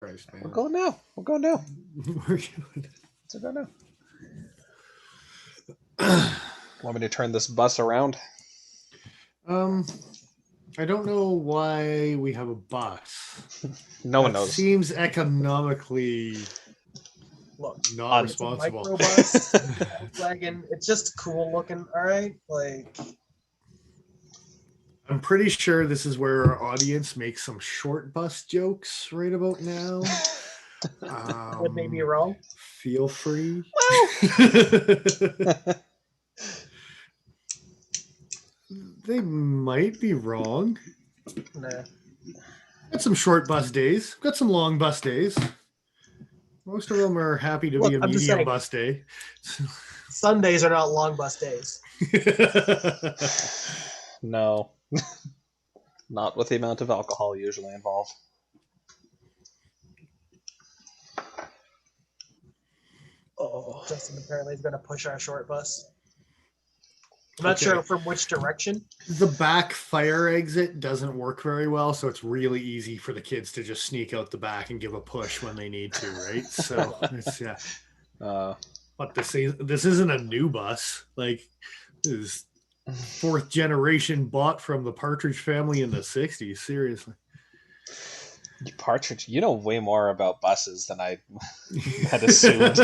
Christ, man. We're going now. We're going now. Let's go now. Want me to turn this bus around? I don't know why we have a bus. No one That knows. seems economically Look, not it's a responsible. microbus, wagon. It's just cool looking, all right? Like, I'm pretty sure this is where our audience makes some short bus jokes right about now. would they be wrong? Feel free. They might be wrong. Nah. Got some short bus days. Got some long bus days. Most of them are happy to Look, be a I'm just medium saying. bus day. Sundays are not long bus days. No. Not with the amount of alcohol usually involved. Oh, Justin apparently is going to push our short bus. I'm not sure from which direction. The back fire exit doesn't work very well, so it's really easy for the kids to just sneak out the back and give a push when they need to, right? So it's But this isn't a new bus. Like, this is fourth generation bought from the Partridge family in the 60s. Seriously. Partridge, you know way more about buses than I had assumed.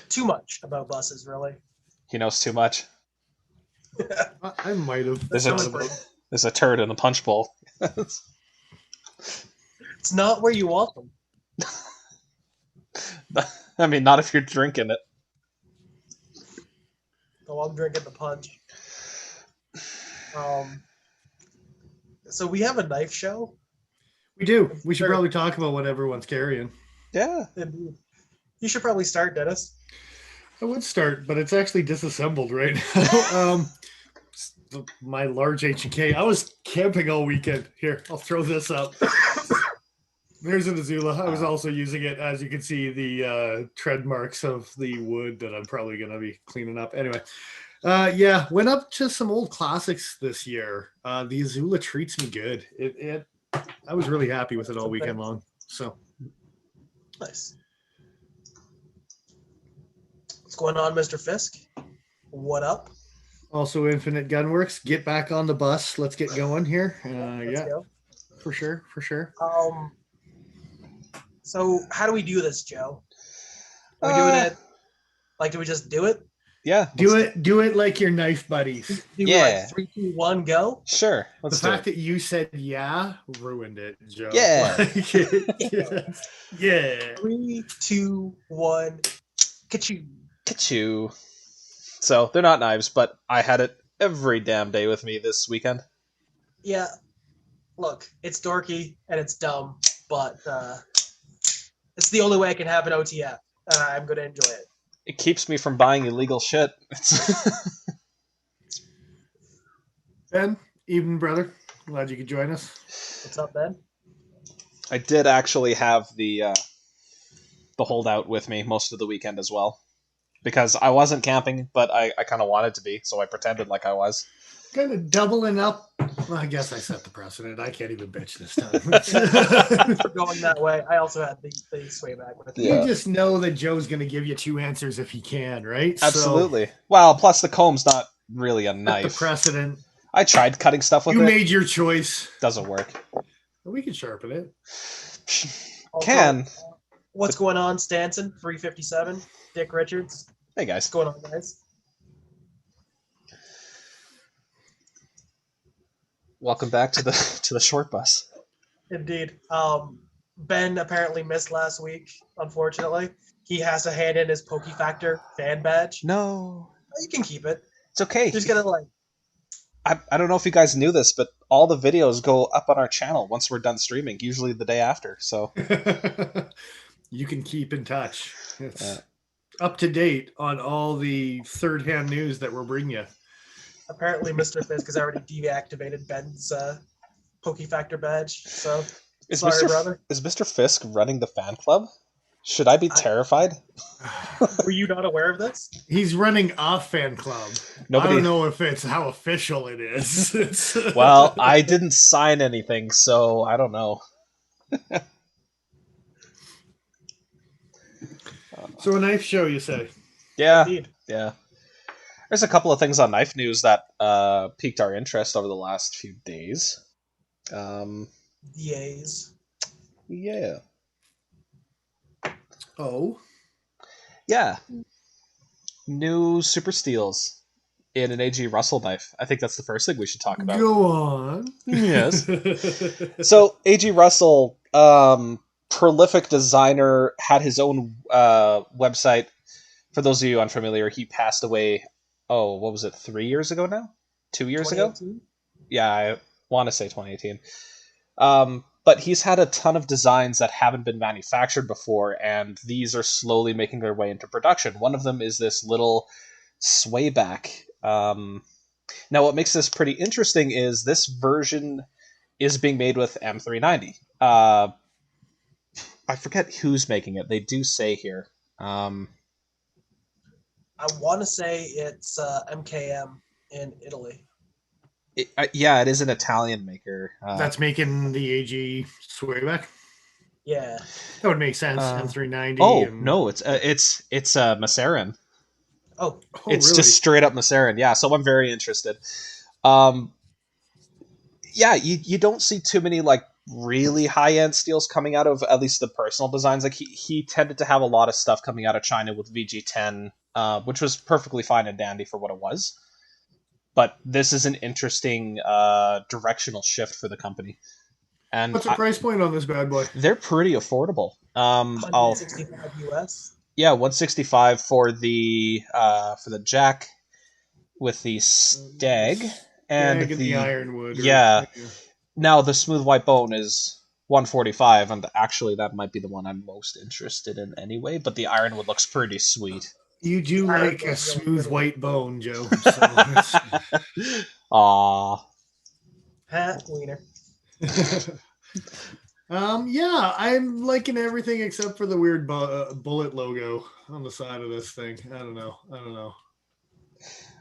Too much about buses, really. He knows too much. I might have. There's a turd in the punch bowl. It's not where you want them. I mean, not if you're drinking it. Oh, I'm drinking the punch. So we have a knife show. We do. We should probably talk about what everyone's carrying. Yeah. Indeed. You should probably start, Dennis. I would start, but it's actually disassembled right now. My large H&K. I was camping all weekend. Here, I'll throw this up. There's an Azula. I was also using it, as you can see, the tread marks of the wood that I'm probably going to be cleaning up. Anyway, went up to some old classics this year. The Azula treats me good. I was really happy with it all weekend long. So nice. What's going on, Mr. Fisk? What up? Also, Infinite Gunworks. Get back on the bus. Let's get going here. Let's go. For sure. So how do we do this, Joe? Are we doing it? Like, do we just do it? Yeah. Do it like your knife buddies. Like 3, 2, 1, go? Sure. The fact that you said ruined it, Joe. Yeah. Yeah. 3, 2, 1, ka-choo. Ka-choo. So, they're not knives, but I had it every damn day with me this weekend. Yeah. Look, it's dorky and it's dumb, but it's the only way I can have an OTF, and I'm going to enjoy it. It keeps me from buying illegal shit. Ben, evening, brother. Glad you could join us. What's up, Ben? I did actually have the holdout with me most of the weekend as well. Because I wasn't camping, but I kind of wanted to be, so I pretended like I was. Kind of doubling up. Well, I guess I set the precedent. I can't even bitch this time. For going that way, I also had the sway back with it. Yeah. You just know that Joe's going to give you two answers if he can, right? Absolutely. So, well, plus the comb's not really a knife. The precedent. I tried cutting stuff with it. You made your choice. Doesn't work. We can sharpen it. Can. What's going on, Stanson? 357. Dick Richards. Hey, guys. What's going on, guys? Welcome back to the short bus. Indeed. Ben apparently missed last week, unfortunately. He has to hand in his Pokey Factor fan badge. No. You can keep it. It's okay. He's going to I don't know if you guys knew this, but all the videos go up on our channel once we're done streaming, usually the day after. So you can keep in touch. It's up to date on all the third-hand news that we're bringing you. Apparently, Mr. Fisk has already deactivated Ben's Pokey Factor badge. So, sorry, brother. Is Mr. Fisk running the fan club? Should I be terrified? Were you not aware of this? He's running a fan club. I don't know if it's how official it is. Well, I didn't sign anything, so I don't know. So a knife show, you say? Yeah, Indeed. yeah. There's a couple of things on knife news that piqued our interest over the last few days. Um, Yays. yeah, Oh, yeah. New super steels in an AG Russell knife. I think that's the first thing we should talk about. go on. Yes. So AG Russell, prolific designer, had his own website. For those of you unfamiliar, he passed away. Oh, what was it? 3 years ago now? 2 years ago? 2018. Yeah, I want to say 2018. But he's had a ton of designs that haven't been manufactured before, and these are slowly making their way into production. One of them is this little swayback. Now, what makes this pretty interesting is this version is being made with M390. I forget who's making it. They do say here. I want to say it's MKM in Italy. Yeah, it is an Italian maker. That's making the AG swayback. Yeah. That would make sense. Uh, M390. oh and... no, it's Macerin. Oh, It's really? just straight up Macerin. Yeah, so I'm very interested. Um, yeah, you don't see too many like really high end steels coming out of at least the personal designs. Like he tended to have a lot of stuff coming out of China with VG10, which was perfectly fine and dandy for what it was. But this is an interesting directional shift for the company, and What's the price point on this bad boy? they're pretty affordable. I'll 165 US. Yeah, 165 for the jack with the stag and Stag and the ironwood. yeah. Now the smooth white bone is 145, and actually that might be the one I'm most interested in anyway. But the ironwood looks pretty sweet. You do Ironwood like a really smooth pretty. white bone, Joe. So Aww. Ha, wiener. yeah, I'm liking everything except for the weird bullet logo on the side of this thing. I don't know.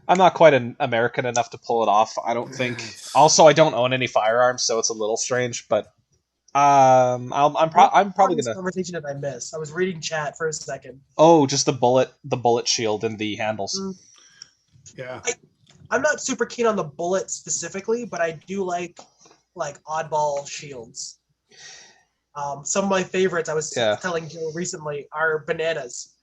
I'm not quite an American enough to pull it off, I don't think. Also, I don't own any firearms, so it's a little strange. But I'm probably This gonna. conversation did I miss? I was reading chat for a second. Oh, just the bullet shield and the handles. Yeah. I'm not super keen on the bullet specifically, but I do like oddball shields. Some of my favorites, I was telling Joe recently, are bananas.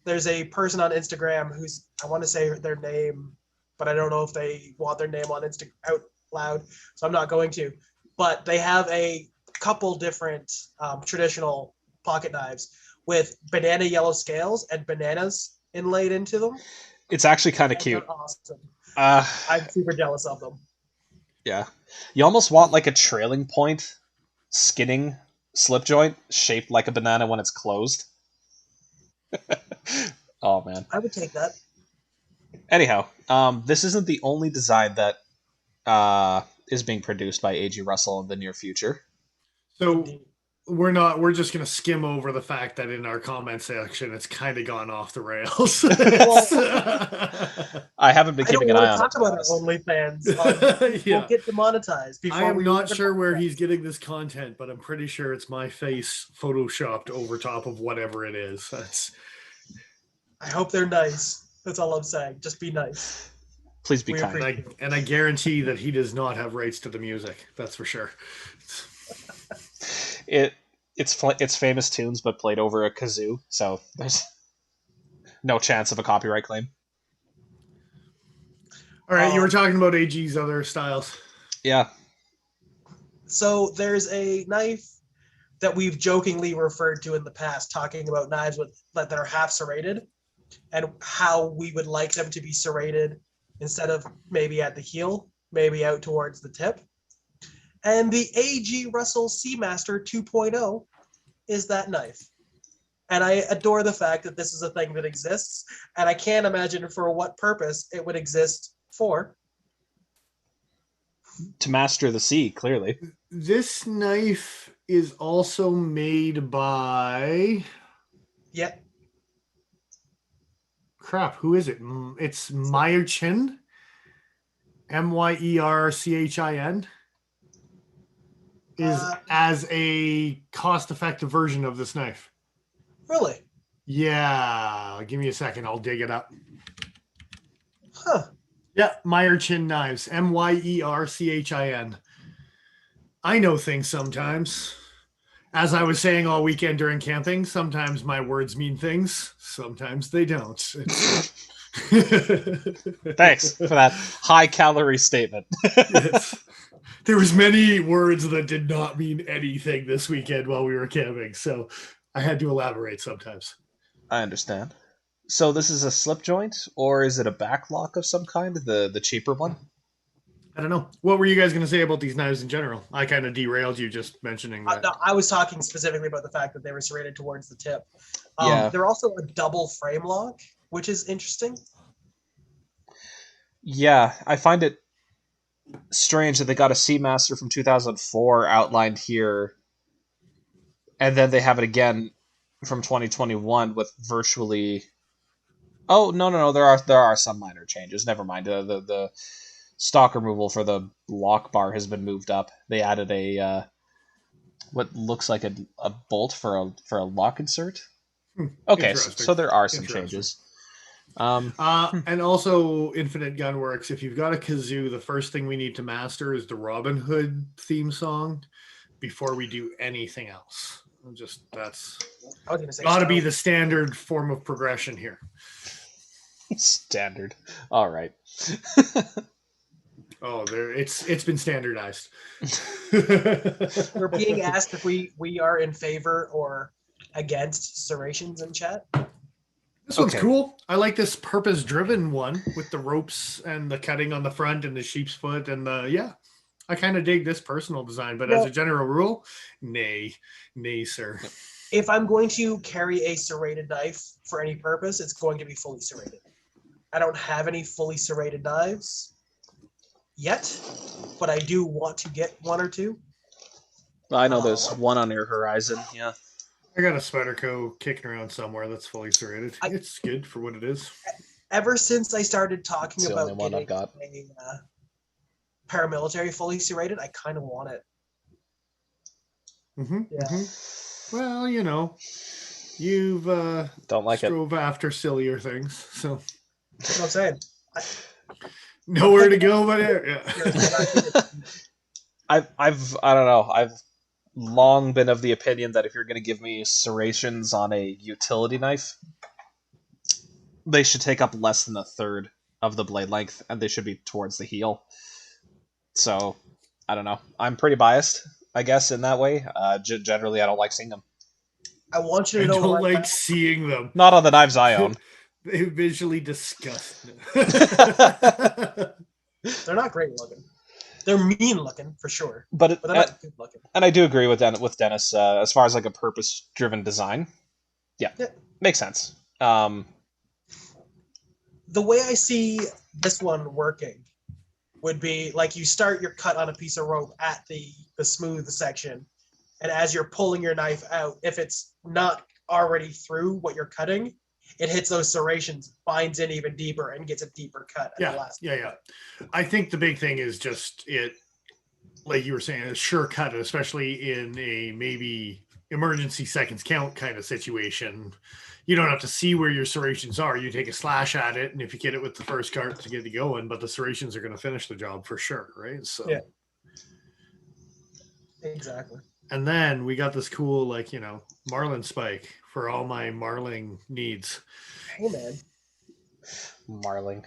There's a person on Instagram who's, I want to say their name, but I don't know if they want their name on out loud, so I'm not going to. But they have a couple different traditional pocket knives with banana yellow scales and bananas inlaid into them. It's actually kind of cute. Awesome. I'm super jealous of them. Yeah. You almost want like a trailing point skinning slip joint shaped like a banana when it's closed. Oh man. I would take that. Anyhow, this isn't the only design that is being produced by A.G. Russell in the near future. So we're just gonna skim over the fact that in our comment section it's kind of gone off the rails. I haven't been keeping an eye on it. Talk about our OnlyFans. Yeah. We'll get demonetized. I am not sure where he's getting this content, but I'm pretty sure it's my face photoshopped over top of whatever it is. I hope they're nice. That's all I'm saying. Just be nice. Please be kind. And I guarantee that he does not have rights to the music. That's for sure. It's famous tunes, but played over a kazoo, so there's no chance of a copyright claim. All right, you were talking about AG's other styles. Yeah. So there's a knife that we've jokingly referred to in the past, talking about knives that are half serrated and how we would like them to be serrated instead of maybe at the heel, maybe out towards the tip. And the A.G. Russell Seamaster 2.0 is that knife. And I adore the fact that this is a thing that exists, and I can't imagine for what purpose it would exist for. To master the sea, clearly. This knife is also made by... Yep. Crap, who is it? It's Meyerchin. Meyerchin. is as a cost-effective version of this knife. Really? Yeah, give me a second. I'll dig it up. Huh. Yeah, Meyer Chin Knives. Meyerchin. I know things sometimes. As I was saying all weekend during camping, sometimes my words mean things, sometimes they don't. Thanks for that high-calorie statement. There was many words that did not mean anything this weekend while we were camping, so I had to elaborate sometimes. I understand. So this is a slip joint, or is it a back lock of some kind, the cheaper one? I don't know. What were you guys going to say about these knives in general? I kind of derailed you just mentioning that. No, I was talking specifically about the fact that they were serrated towards the tip. Yeah. They're also a double frame lock, which is interesting. Yeah, I find it strange that they got a Seamaster from 2004 outlined here, and then they have it again from 2021 with virtually. Oh no! There are some minor changes. Never mind. The stock removal for the lock bar has been moved up. They added a what looks like a bolt for a lock insert. Okay, so there are some changes. And also Infinite Gunworks. If you've got a kazoo, the first thing we need to master is the Robin Hood theme song before we do anything else. That's got to be the standard form of progression here. Standard. All right. Oh, it's been standardized. We're being asked if we are in favor or against serrations in chat. This one's cool. I like this purpose-driven one with the ropes and the cutting on the front and the sheep's foot and I kind of dig this personal design, but as a general rule, nay, sir. If I'm going to carry a serrated knife for any purpose, it's going to be fully serrated. I don't have any fully serrated knives yet, but I do want to get one or two. I know there's one on your horizon, yeah. I got a Spyderco kicking around somewhere that's fully serrated. It's good for what it is. Ever since I started talking about getting a paramilitary fully serrated, I kind of want it. Mm-hmm. Yeah. Mm-hmm. Well, you've don't like strove after sillier things, so that's what I'm saying. Nowhere to go but here. Yeah. I don't know. I've long been of the opinion that if you're going to give me serrations on a utility knife, they should take up less than a third of the blade length, and they should be towards the heel. So, I don't know. I'm pretty biased, I guess, in that way. Generally, I don't like seeing them. I want you to know. I don't like seeing them. Not on the knives I own. They visually disgust me. They're not great looking. They're mean looking for sure, but they're not good looking. And I do agree with Dennis as far as like a purpose-driven design. Yeah, makes sense. The way I see this one working would be like you start your cut on a piece of rope at the smooth section, and as you're pulling your knife out, if it's not already through what you're cutting, it hits those serrations, binds in even deeper, and gets a deeper cut at the last. Yeah. I think the big thing is just it, like you were saying, a sure cut, especially in a maybe emergency seconds count kind of situation. You don't have to see where your serrations are. You take a slash at it, and if you get it with the first cart to get it going, but the serrations are going to finish the job for sure, right? So yeah, exactly. And then we got this cool, marlin spike for all my marling needs. Hey, man. Marling.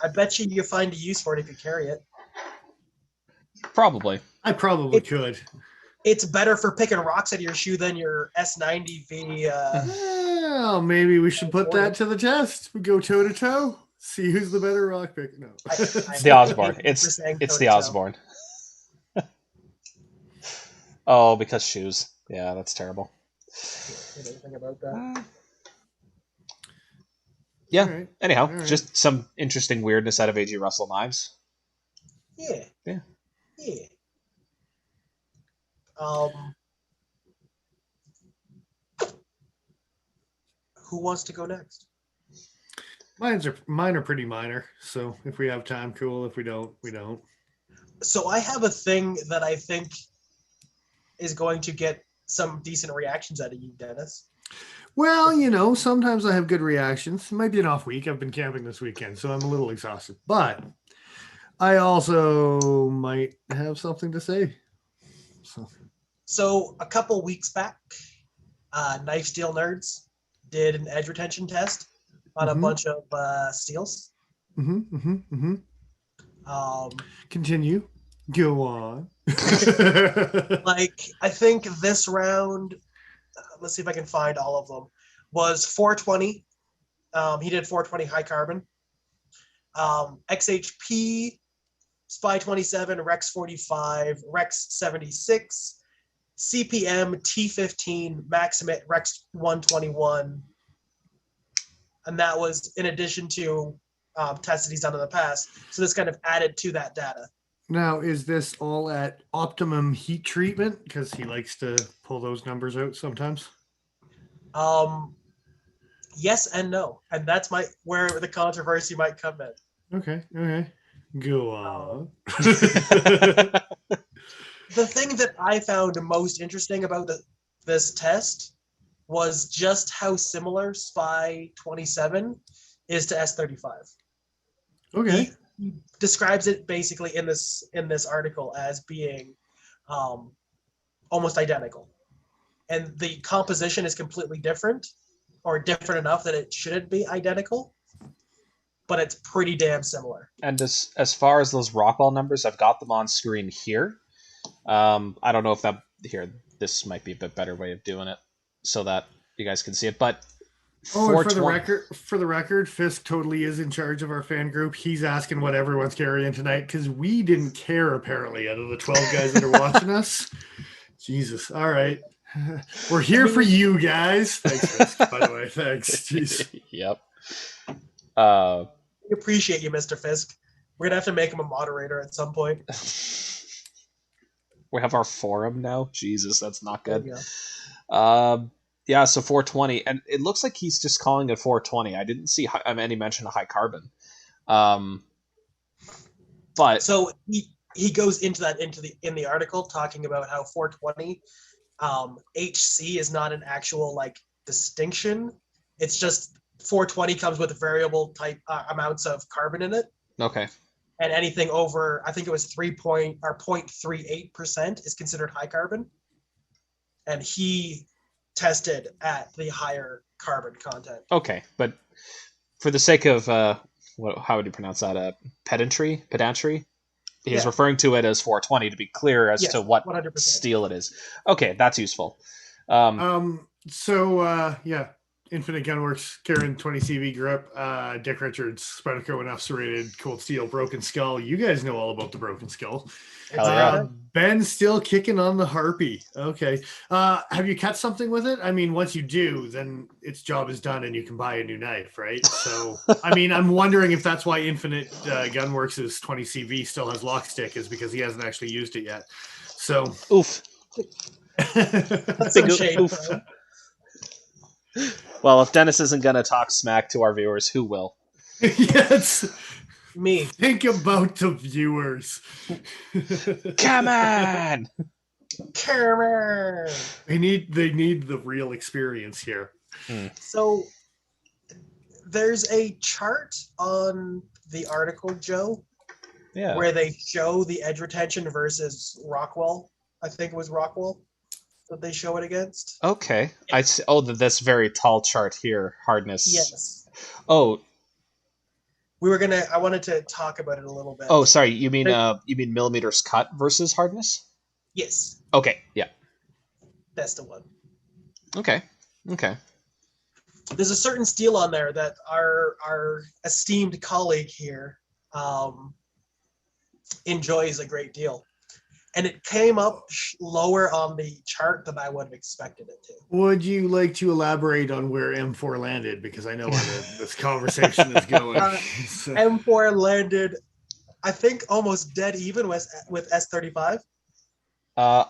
I bet you find a use for it if you carry it. Probably. I probably could. It's better for picking rocks out of your shoe than your S30V. Well, maybe we should put that to the test. We go toe to toe. See who's the better rock picker. No. It's the Osborne. It's the Osborne. Oh, because shoes. Yeah, that's terrible. Anything about that? Yeah. Right. Anyhow, just some interesting weirdness out of A.G. Russell knives. Yeah. Who wants to go next? Mine are pretty minor. So if we have time, cool. If we don't, we don't. So I have a thing that I think is going to get some decent reactions out of you, Dennis. Well, sometimes I have good reactions. It might be an off week. I've been camping this weekend, so I'm a little exhausted. But I also might have something to say. So a couple weeks back, Knife Steel Nerds did an edge retention test on a bunch of steels. Continue. Go on. I think this round, let's see if I can find all of them, was 420. He did 420 high carbon. XHP, Spy 27, Rex 45, Rex 76, CPM T15, Maximate Rex 121. And that was in addition to tests that he's done in the past. So this kind of added to that data. Now, is this all at optimum heat treatment? Because he likes to pull those numbers out sometimes. Yes and no. And that's where the controversy might come in. Okay. Go on. The thing that I found most interesting about this test was just how similar Spy 27 is to S35. Okay. He describes it basically in this article as being almost identical. And the composition is completely different, or different enough that it shouldn't be identical, but it's pretty damn similar. And as far as those Rockwell numbers, I've got them on screen here. I don't know if this might be a bit better way of doing it so that you guys can see it, but and for the record, Fisk totally is in charge of our fan group. He's asking what everyone's carrying tonight because we didn't care apparently out of the 12 guys that are watching us. Jesus. All right. We're here for you guys. Thanks, Fisk, by the way. Thanks. Jeez. Yep. We appreciate you, Mr. Fisk. We're gonna have to make him a moderator at some point. We have our forum now. Jesus, that's not good. Yeah. So 420, and it looks like he's just calling it 420. I didn't see any mention of high carbon. But so he goes into that in the article talking about how 420 HC is not an actual distinction. It's just 420 comes with variable type amounts of carbon in it. Okay. And anything over, I think it was 0.38% is considered high carbon. And he tested at the higher carbon content. Okay, but for the sake of how would you pronounce that? Pedantry. He's referring to it as 420 to be clear as to what 100%. Steel it is. Okay, that's useful. Infinite Gunworks, Karen 20CV grip, Dick Richards, Spyderco and F-serrated, Cold Steel, Broken Skull. You guys know all about the Broken Skull. Hell yeah. Ben's still kicking on the Harpy. Okay. Have you cut something with it? I mean, once you do, then its job is done and you can buy a new knife, right? So, I mean, I'm wondering if that's why Infinite Gunworks' 20CV still has lock stick, is because he hasn't actually used it yet. So, oof. That's some shade. Oof. Well, if Dennis isn't going to talk smack to our viewers, who will? Yes. Me. Think about the viewers. Come on. Come on. They need the real experience here. So there's a chart on the article, Joe, where they show the edge retention versus Rockwell. I think it was Rockwell that they show it against. Okay. I see. Oh, this very tall chart here, hardness. Yes. Oh. I wanted to talk about it a little bit. Oh, sorry. You mean millimeters cut versus hardness? Yes. Okay. Yeah. That's the one. Okay. There's a certain steel on there that our esteemed colleague here enjoys a great deal. And it came up lower on the chart than I would have expected it to. Would you like to elaborate on where M4 landed? Because I know where this conversation is going. M4 landed, I think, almost dead even with S35. Or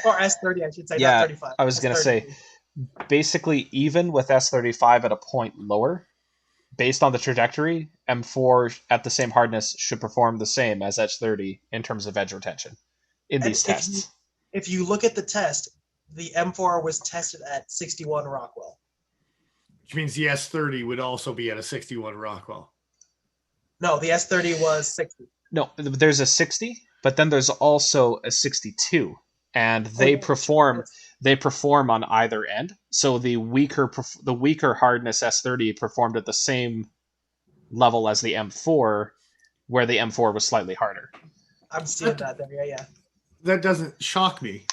S30, I should say, not 35. I was going to say, basically even with S35 at a point lower, based on the trajectory, M4 at the same hardness should perform the same as S30 in terms of edge retention. In these tests. if you look at the test, the M4 was tested at 61 Rockwell. Which means the S30 would also be at a 61 Rockwell. No, the S30 was 60. No, there's a 60, but then there's also a 62, and they perform on either end. So the weaker hardness S30 performed at the same level as the M4, where the M4 was slightly harder. I'm seeing that there. Yeah. That doesn't shock me,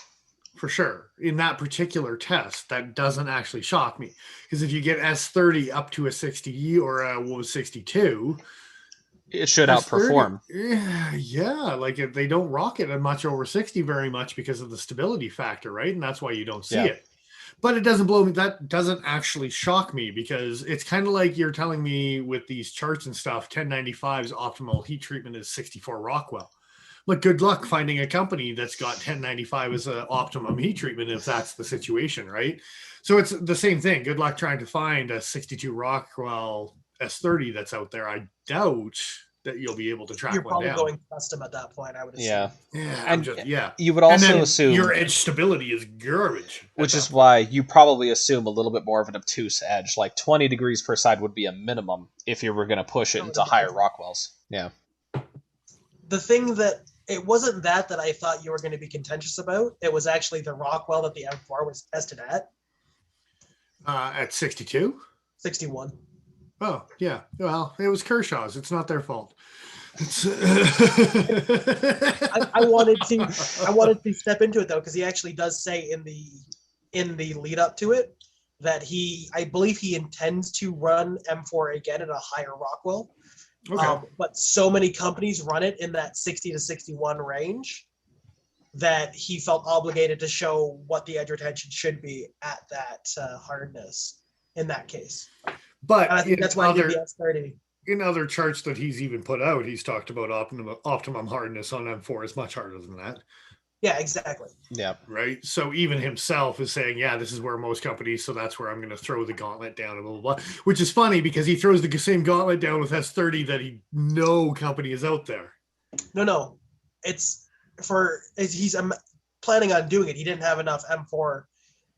for sure. In that particular test, that doesn't actually shock me, because if you get S30 up to a 60 or a 62. It should outperform. Yeah, like if they don't rock it at much over 60 very much because of the stability factor, right? And that's why you don't see it. But it doesn't blow me. That doesn't actually shock me, because it's kind of like you're telling me with these charts and stuff, 1095's optimal heat treatment is 64 Rockwell. Look, good luck finding a company that's got 1095 as an optimum heat treatment if that's the situation, right? So it's the same thing. Good luck trying to find a 62 Rockwell S30 that's out there. I doubt that you'll be able to track one down. You're probably going custom at that point, I would assume. Yeah. You would also assume your edge stability is garbage. Which is why you probably assume a little bit more of an obtuse edge. Like 20 degrees per side would be a minimum if you were going to push it into higher Rockwells. Yeah. The thing that it wasn't that I thought you were going to be contentious about. It was actually the Rockwell that the M4 was tested at. At 62? 61. Oh, yeah. Well, it was Kershaw's. It's not their fault. I wanted to step into it though, because he actually does say in the lead up to it that I believe he intends to run M4 again at a higher Rockwell. Okay. But so many companies run it in that 60 to 61 range that he felt obligated to show what the edge retention should be at that hardness in that case. But and I think that's why he did the S30. In other charts that he's even put out, he's talked about optimum hardness on M4 is much harder than that. Yeah, exactly. Yeah. Right. So even himself is saying, yeah, this is where most companies, so that's where I'm going to throw the gauntlet down, and blah, blah, blah. Which is funny because he throws the same gauntlet down with S30 that no company is out there. No. He's planning on doing it. He didn't have enough M4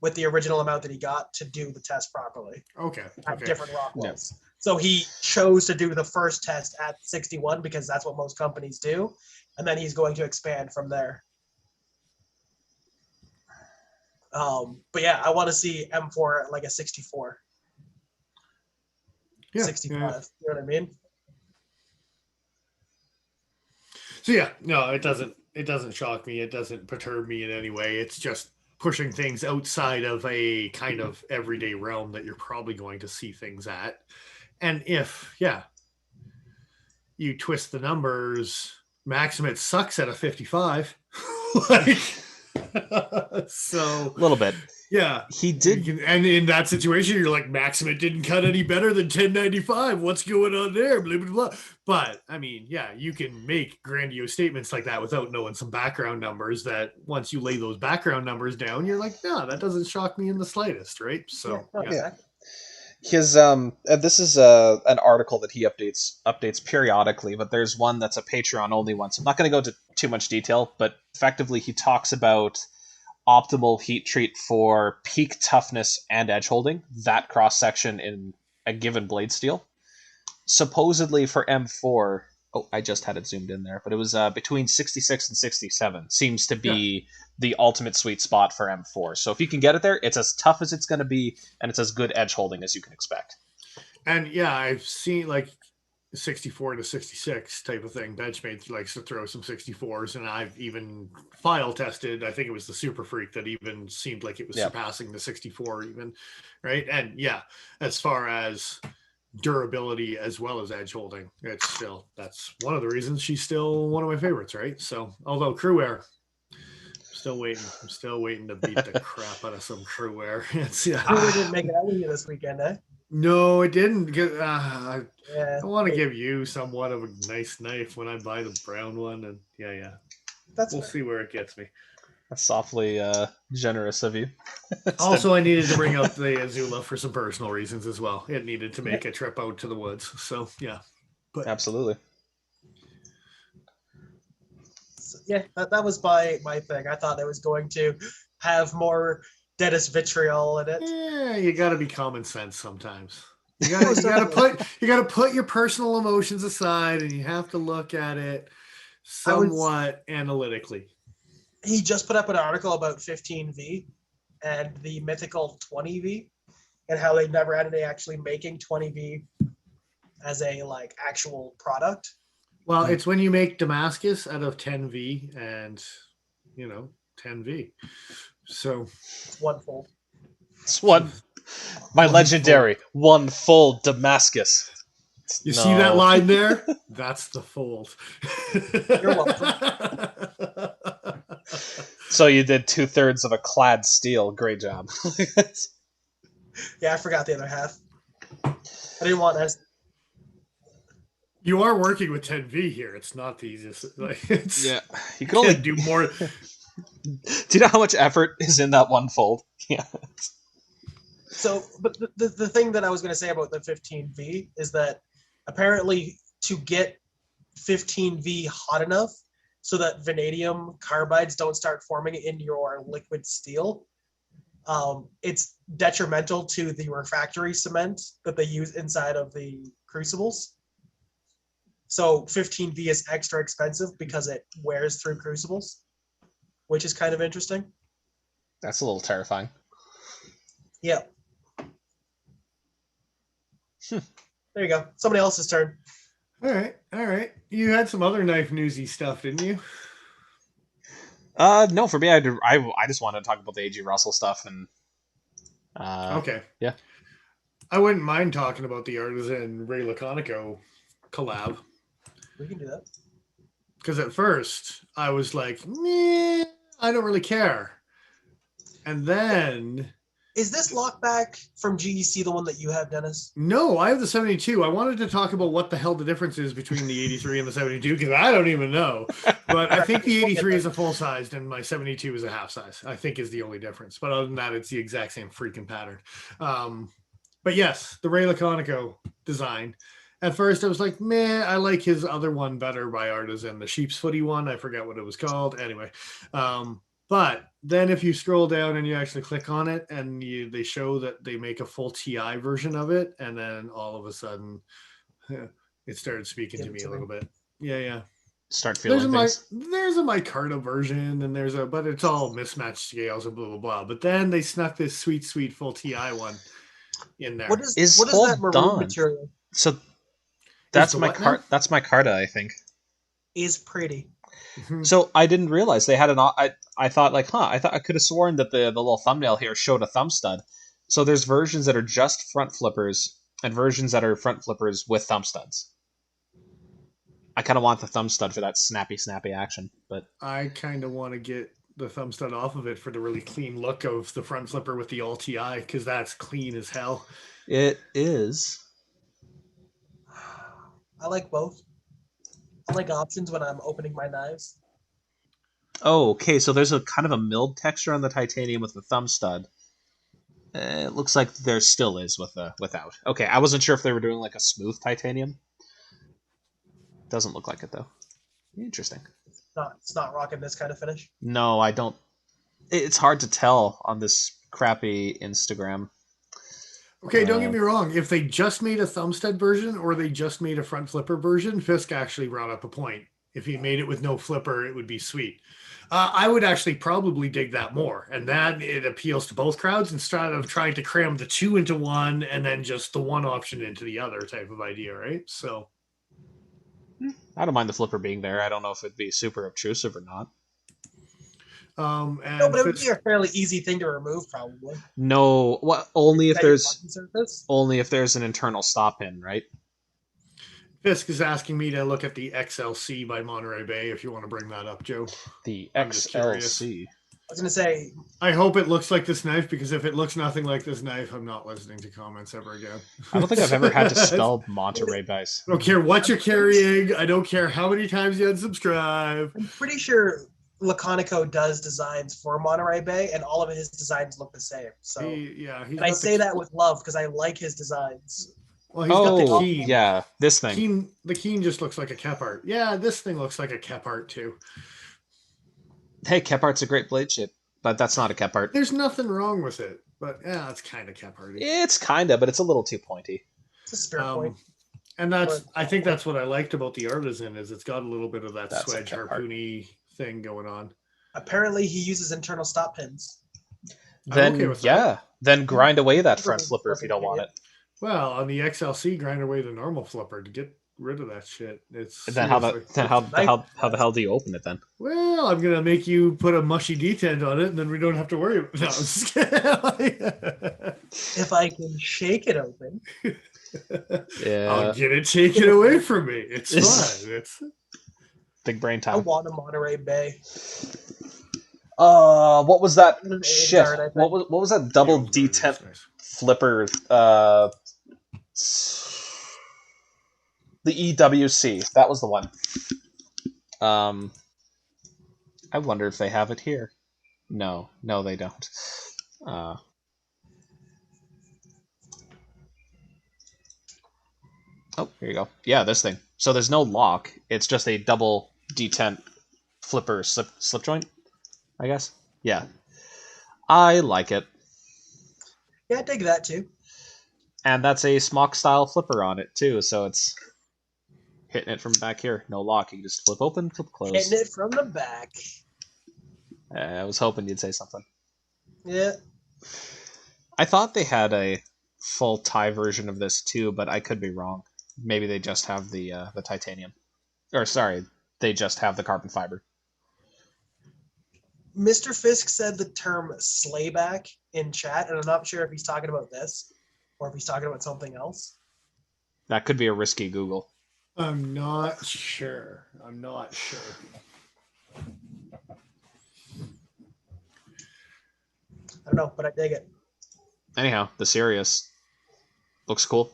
with the original amount that he got to do the test properly. Okay. At different Rockwells. Yeah. So he chose to do the first test at 61 because that's what most companies do. And then he's going to expand from there. But yeah, I want to see M4 at like a 64. Yeah, 65. Yeah. You know what I mean? So yeah, no, it doesn't shock me. It doesn't perturb me in any way. It's just pushing things outside of a kind of everyday realm that you're probably going to see things at. And if, you twist the numbers, Maximate sucks at a 55. So a little bit. Yeah. He did. And in that situation, you're like, Maximate didn't cut any better than 1095. What's going on there? Blah, blah, blah. But, I mean, yeah, you can make grandiose statements like that without knowing some background numbers that once you lay those background numbers down, you're like, no, that doesn't shock me in the slightest, right? So, yeah. His this is an article that he updates periodically, but there's one that's a Patreon only one, so I'm not going to go into too much detail, but effectively he talks about optimal heat treat for peak toughness and edge holding, that cross section in a given blade steel. Supposedly for M4, I just had it zoomed in there, but it was between 66 and 67 seems to be the ultimate sweet spot for M4. So if you can get it there, it's as tough as it's going to be, and it's as good edge holding as you can expect. And yeah, I've seen like 64 to 66 type of thing. Benchmade likes to throw some 64s, and I've even file tested. I think it was the Super Freak that even seemed like it was surpassing the 64 even, right? And yeah, as far as durability as well as edge holding, that's one of the reasons she's still one of my favorites, right? So although crew air, I'm still waiting to beat the crap out of some crew air. Crew didn't make it out with you this weekend, eh? No, it didn't. I want to give you somewhat of a nice knife when I buy the brown one, and we'll see where it gets me. That's awfully generous of you. Also, I needed to bring out the Azula for some personal reasons as well. It needed to make a trip out to the woods. So, yeah. Absolutely. yeah, that was my thing. I thought it was going to have more Dennis vitriol in it. Yeah, you got to be common sense sometimes. You Oh, gotta put your personal emotions aside, and you have to look at it somewhat analytically. He just put up an article about 15V and the mythical 20V, and how they never ended up actually making 20V as a like actual product. Well, it's when you make Damascus out of 10V and 10V. So It's one fold. It's one. My legendary one full Damascus. You see that line there? That's the fold. You're welcome. So you did 2/3 of a clad steel. Great job. Yeah, I forgot the other half. I didn't want that. You are working with 10V here. It's not the easiest. Yeah, you can only do more. Do you know how much effort is in that one fold? Yeah. So, but the thing that I was going to say about the 15V is that apparently to get 15V hot enough so that vanadium carbides don't start forming in your liquid steel, it's detrimental to the refractory cement that they use inside of the crucibles. So 15V is extra expensive because it wears through crucibles, which is kind of interesting. That's a little terrifying. Yeah. There you go. Somebody else's turn. All right. You had some other knife newsy stuff, didn't you? No, for me, I just wanted to talk about the A.G. Russell stuff and. Okay. Yeah. I wouldn't mind talking about the Artisan Ray Laconico collab. We can do that. Because at first I was like, meh, I don't really care. And then. Is this lockback from GEC the one that you have, Dennis? No, I have the 72. I wanted to talk about what the hell the difference is between the 83 and the 72 because I don't even know. But I think the 83 is a full size and my 72 is a half size. I think is the only difference. But other than that, it's the exact same freaking pattern. But yes, the Ray Laconico design. At first, I was like, meh, I like his other one better by Artisan, the sheep's footy one. I forget what it was called. Anyway, but then if you scroll down and you actually click on it and they show that they make a full TI version of it, and then all of a sudden it started speaking to me a little bit. Yeah. Start feeling things. There's a micarta version and but it's all mismatched scales and blah, blah, blah. But then they snuck this sweet full TI one in there. What is that maroon material? So that's micarta, I think. Is pretty. So I didn't realize they had I thought I could have sworn that the little thumbnail here showed a thumb stud. So there's versions that are just front flippers and versions that are front flippers with thumb studs. I kind of want the thumb stud for that snappy action, but I kind of want to get the thumb stud off of it for the really clean look of the front flipper with the all TI because that's clean as hell. It is. I like both. I like options when I'm opening my knives. Oh, okay. So there's a kind of a milled texture on the titanium with the thumb stud. It looks like there still is without. Okay, I wasn't sure if they were doing like a smooth titanium. Doesn't look like it though. Interesting. It's not rocking this kind of finish. No, I don't. It's hard to tell on this crappy Instagram. Okay, don't get me wrong. If they just made a thumb stud version or they just made a front flipper version, Fisk actually brought up a point. If he made it with no flipper, it would be sweet. I would actually probably dig that more. And that it appeals to both crowds instead of trying to cram the two into one and then just the one option into the other type of idea, right? So I don't mind the flipper being there. I don't know if it'd be super obtrusive or not. No, but it would be a fairly easy thing to remove, probably. No, only if there's an internal stop pin, right? Fisk is asking me to look at the XLC by Monterey Bay. If you want to bring that up, Joe. The XLC. I was going to say. I hope it looks like this knife because if it looks nothing like this knife, I'm not listening to comments ever again. I don't think I've ever had to spell Monterey Bay. I don't care what you're carrying. I don't care how many times you unsubscribe. I'm pretty sure Laconico does designs for Monterey Bay, and all of his designs look the same. So I say that with love because I like his designs. Well, he's got the Keen. Yeah, this thing. The Keen just looks like a cap art. Yeah, this thing looks like a cap art too. Hey, Kepart's a great blade shape, but that's not a Kepart. There's nothing wrong with it, but yeah, it's kind of Keparty. It's kinda, but it's a little too pointy. It's a spirit point. And I think that's what I liked about the Artisan is it's got a little bit of that That's a swedge Kepart. harpoony thing going on. Apparently, he uses internal stop pins. Then okay with yeah, that. then grind away that front flipper if you don't want it. Well, on the XLC, grind away the normal flipper to get rid of that shit. It's And then how the hell do you open it then? Well, I'm gonna make you put a mushy detent on it, and then we don't have to worry about it. If I can shake it open. Yeah, I'll get it taken away from me. It's fine. It's big brain I time. want a Monterey Bay. What was that An shit? A-guard, I think. What was that double Yeah, D10 nice. flipper? The EWC. That was the one. I wonder if they have it here. No, they don't. Oh, here you go. Yeah, this thing. So there's no lock. It's just a double D10 flipper slip joint, I guess. Yeah. I like it. Yeah, I dig that too. And that's a smock style flipper on it too, so it's hitting it from back here. No lock. You can just flip open, flip close. Hitting it from the back. I was hoping you'd say something. Yeah. I thought they had a full tie version of this too, but I could be wrong. Maybe they just have the titanium. Or sorry, they just have the carbon fiber. Mr. Fisk said the term slayback in chat, and I'm not sure if he's talking about this or if he's talking about something else. That could be a risky Google. I'm not sure. I don't know, but I dig it. Anyhow, the Sirius looks cool.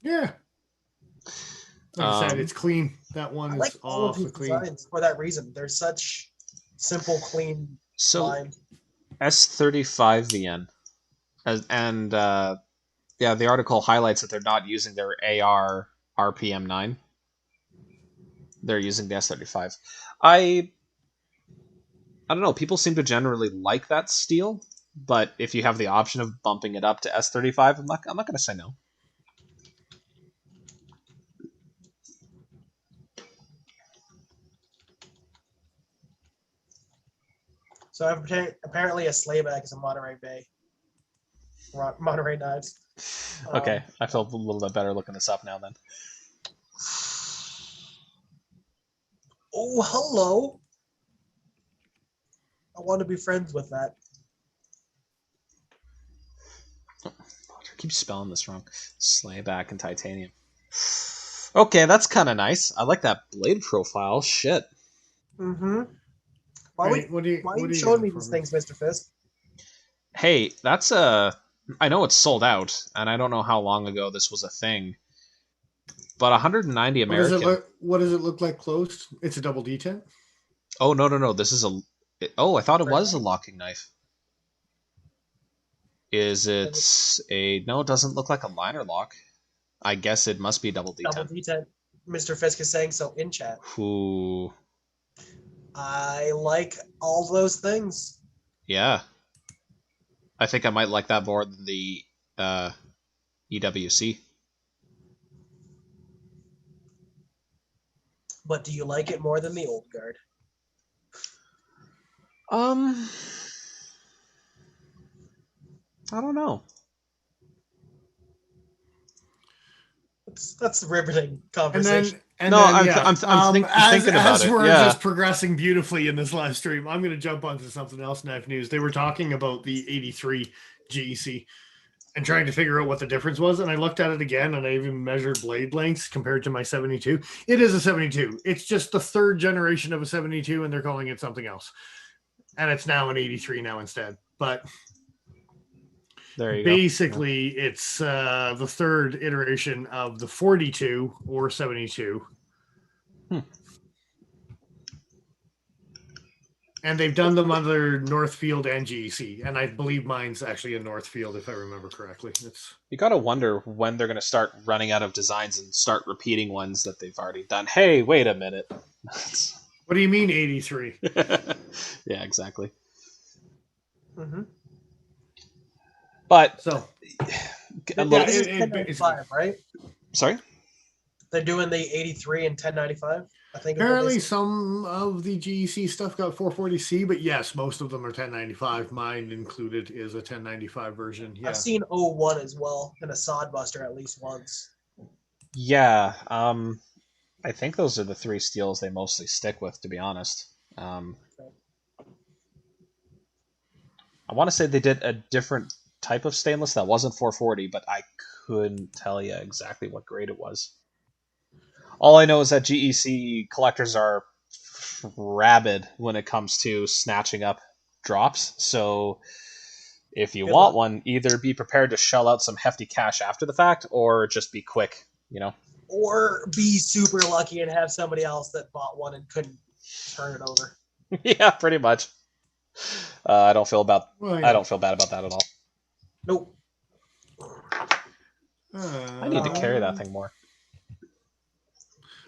Yeah. Like I said, it's clean. That one I is like all of awfully these clean. designs for that reason. They're such simple, clean So lines. S30V and yeah, the article highlights that they're not using their AR RPM9. They're using the S35. I don't know. People seem to generally like that steel, but if you have the option of bumping it up to S35, I'm not going to say no. So apparently a slayback is a Monterey Bay. Monterey knives. Okay, I feel a little bit better looking this up now then. Oh, hello. I want to be friends with that. I keep spelling this wrong. Slayback and titanium. Okay, that's kind of nice. I like that blade profile. Shit. Mm-hmm. Why are you showing me these things, Mr. Fisk? Hey, that's a... I know it's sold out, and I don't know how long ago this was a thing, but 190 American. What does it look like closed? It's a double D10? Oh, no. This is a... Oh, I thought it was a locking knife. Is it a... No, it doesn't look like a liner lock. I guess it must be double D10. Double D10. Mr. Fisk is saying so in chat. Ooh. I like all those things. Yeah. I think I might like that more than the EWC. But do you like it more than the old guard? I don't know. That's a riveting conversation. I'm thinking about as it. We're Yeah. just progressing beautifully in this live stream. I'm going to jump onto something else. Knife news. They were talking about the 83 GEC and trying to figure out what the difference was. And I looked at it again, and I even measured blade lengths compared to my 72. It is a 72. It's just the third generation of a 72, and they're calling it something else. And it's now an 83 now instead. But There you basically, it's the third iteration of the 42 or 72. And they've done them under Northfield and GEC. And I believe mine's actually in Northfield, if I remember correctly. You gotta wonder when they're gonna start running out of designs and start repeating ones that they've already done. Hey, wait a minute. What do you mean 83? Yeah, exactly. Mm-hmm. But So a Yeah, little. this is it's 1095, right? Sorry. They're doing the 83 and 1095. I think is what they apparently said. some of the GEC stuff got 440C, but yes, most of them are 1095. Mine included is a 1095 version. I've Yeah. seen 01 as well in a Sodbuster at least once. Yeah. I think those are the three steels they mostly stick with, to be honest. I want to say they did a different type of stainless that wasn't 440, but I couldn't tell you exactly what grade it was. All I know is that GEC collectors are rabid when it comes to snatching up drops. So if you Good want luck. one, either be prepared to shell out some hefty cash after the fact, or just be quick. Or be super lucky and have somebody else that bought one and couldn't turn it over. Yeah, pretty much. I don't feel bad Well, about that at all. Nope. I need to carry that thing more.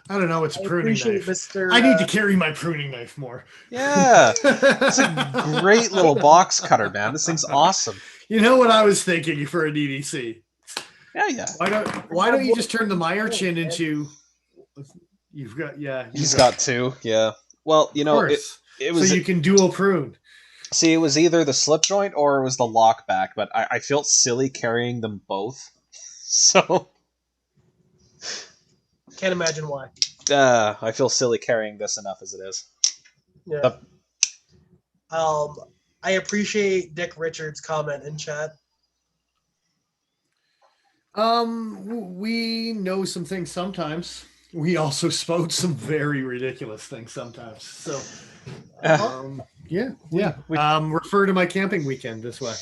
I don't know. It's a I pruning appreciate knife. Mr. I need to carry my pruning knife more. Yeah, it's a great little box cutter, man. This thing's awesome. You know what I was thinking for an EDC? Yeah. Why don't you just turn the Meyer chin into? You've got two. Yeah. Well, of course. it was so you can dual prune. See, it was either the slip joint or it was the lockback, but I felt silly carrying them both. So Can't imagine why. I feel silly carrying this enough as it is. Yeah. I appreciate Dick Richards' comment in chat. We know some things sometimes. We also spout some very ridiculous things sometimes. So, yeah. Refer to my camping weekend this way.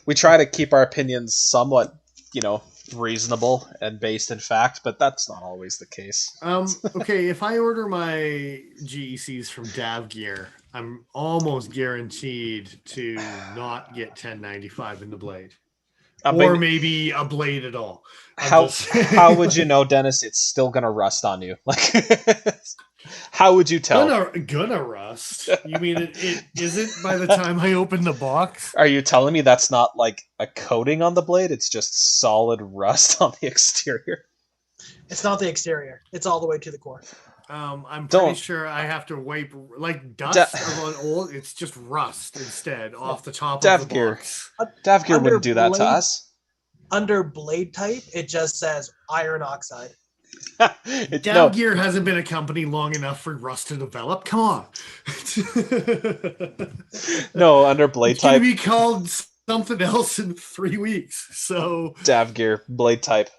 we try to keep our opinions somewhat, reasonable and based in fact, but that's not always the case. Okay, if I order my GECs from Dav Gear, I'm almost guaranteed to not get 1095 in the blade. Or maybe a blade at all. How would you know, Dennis? It's still gonna rust on you. How would you tell? Gonna rust. You mean it isn't by the time I open the box? Are you telling me that's not like a coating on the blade? It's just solid rust on the exterior. It's not the exterior. It's all the way to the core. I'm pretty sure I have to wipe like dust on old. It's just rust instead off the top of the box. Dav Gear wouldn't do that to us. Under blade type, it just says iron oxide. Dav Gear hasn't been a company long enough for rust to develop. Come on. No, under blade it's type. It's going to be called something else in 3 weeks. So Dav Gear blade type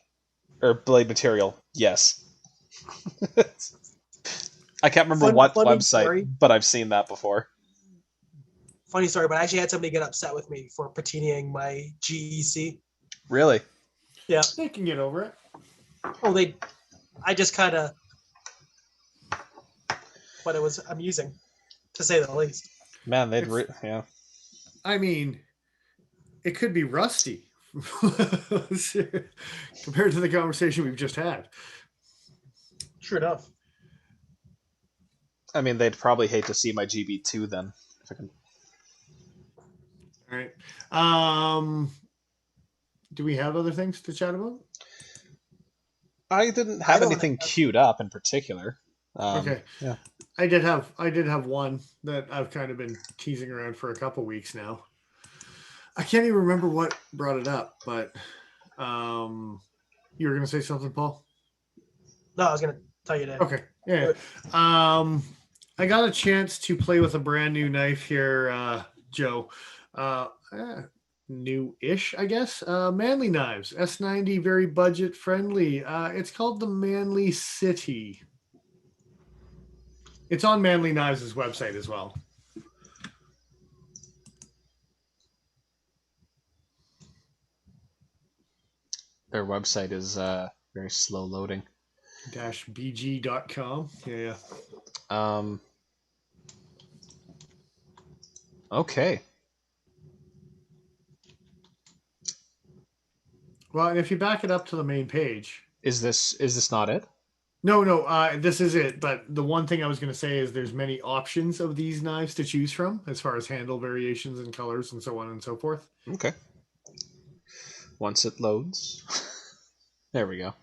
or blade material. Yes. I can't remember what website, story, but I've seen that before. Funny story, but I actually had somebody get upset with me for patinaing my GEC. Really? Yeah. They can get over it. Oh, I just kind of, but it was amusing, to say the least. Man, yeah. I mean, it could be rusty compared to the conversation we've just had. True enough. I mean, they'd probably hate to see my GB2 then. If I can... All right. Do we have other things to chat about? I didn't have anything queued up in particular. Okay. Yeah. I did have one that I've kind of been teasing around for a couple weeks now. I can't even remember what brought it up, but you were going to say something, Paul? No, I was going to tell you that. Okay. Yeah. I got a chance to play with a brand new knife here, Joe. New-ish, I guess. Manly Knives, S90, very budget friendly. It's called the Manly City. It's on Manly Knives' website as well. Their website is very slow loading. -bg.com. Yeah. Okay. Well, and if you back it up to the main page, is this not it? No. This is it. But the one thing I was going to say is there's many options of these knives to choose from, as far as handle variations and colors and so on and so forth. Okay. Once it loads. There we go.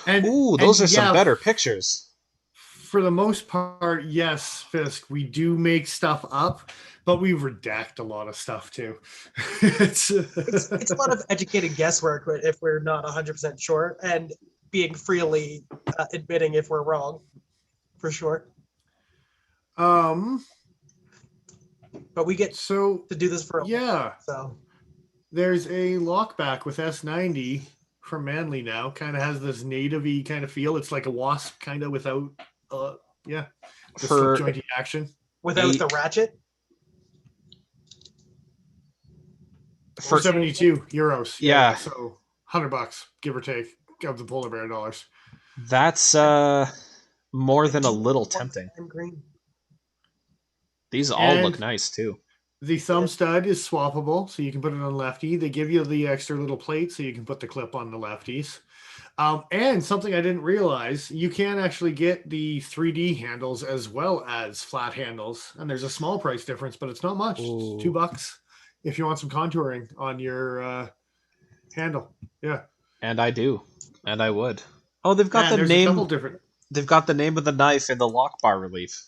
And Ooh, those are some better pictures. For the most part, yes, Fisk, we do make stuff up, but we redact a lot of stuff too. It's a lot of educated guesswork if we're not 100% sure, and being freely admitting if we're wrong, for sure. But we get to do this for a while, so. There's a lockback with S90 from Manly now. Kind of has this native-y kind of feel. It's like a wasp kind of without the slip jointy action. Without the ratchet? For 72 euros. Yeah. So $100, give or take, of the polar bear dollars. That's more than a little tempting. These all look nice too. The thumb stud is swappable, so you can put it on lefty. They give you the extra little plate, so you can put the clip on the lefties. And something I didn't realize, you can actually get the 3D handles as well as flat handles. And there's a small price difference, but it's not much. Ooh. It's $2 if you want some contouring on your handle. Yeah. And I do. And I would. Oh, they've got the name. They've got the name of the knife in the lock bar relief.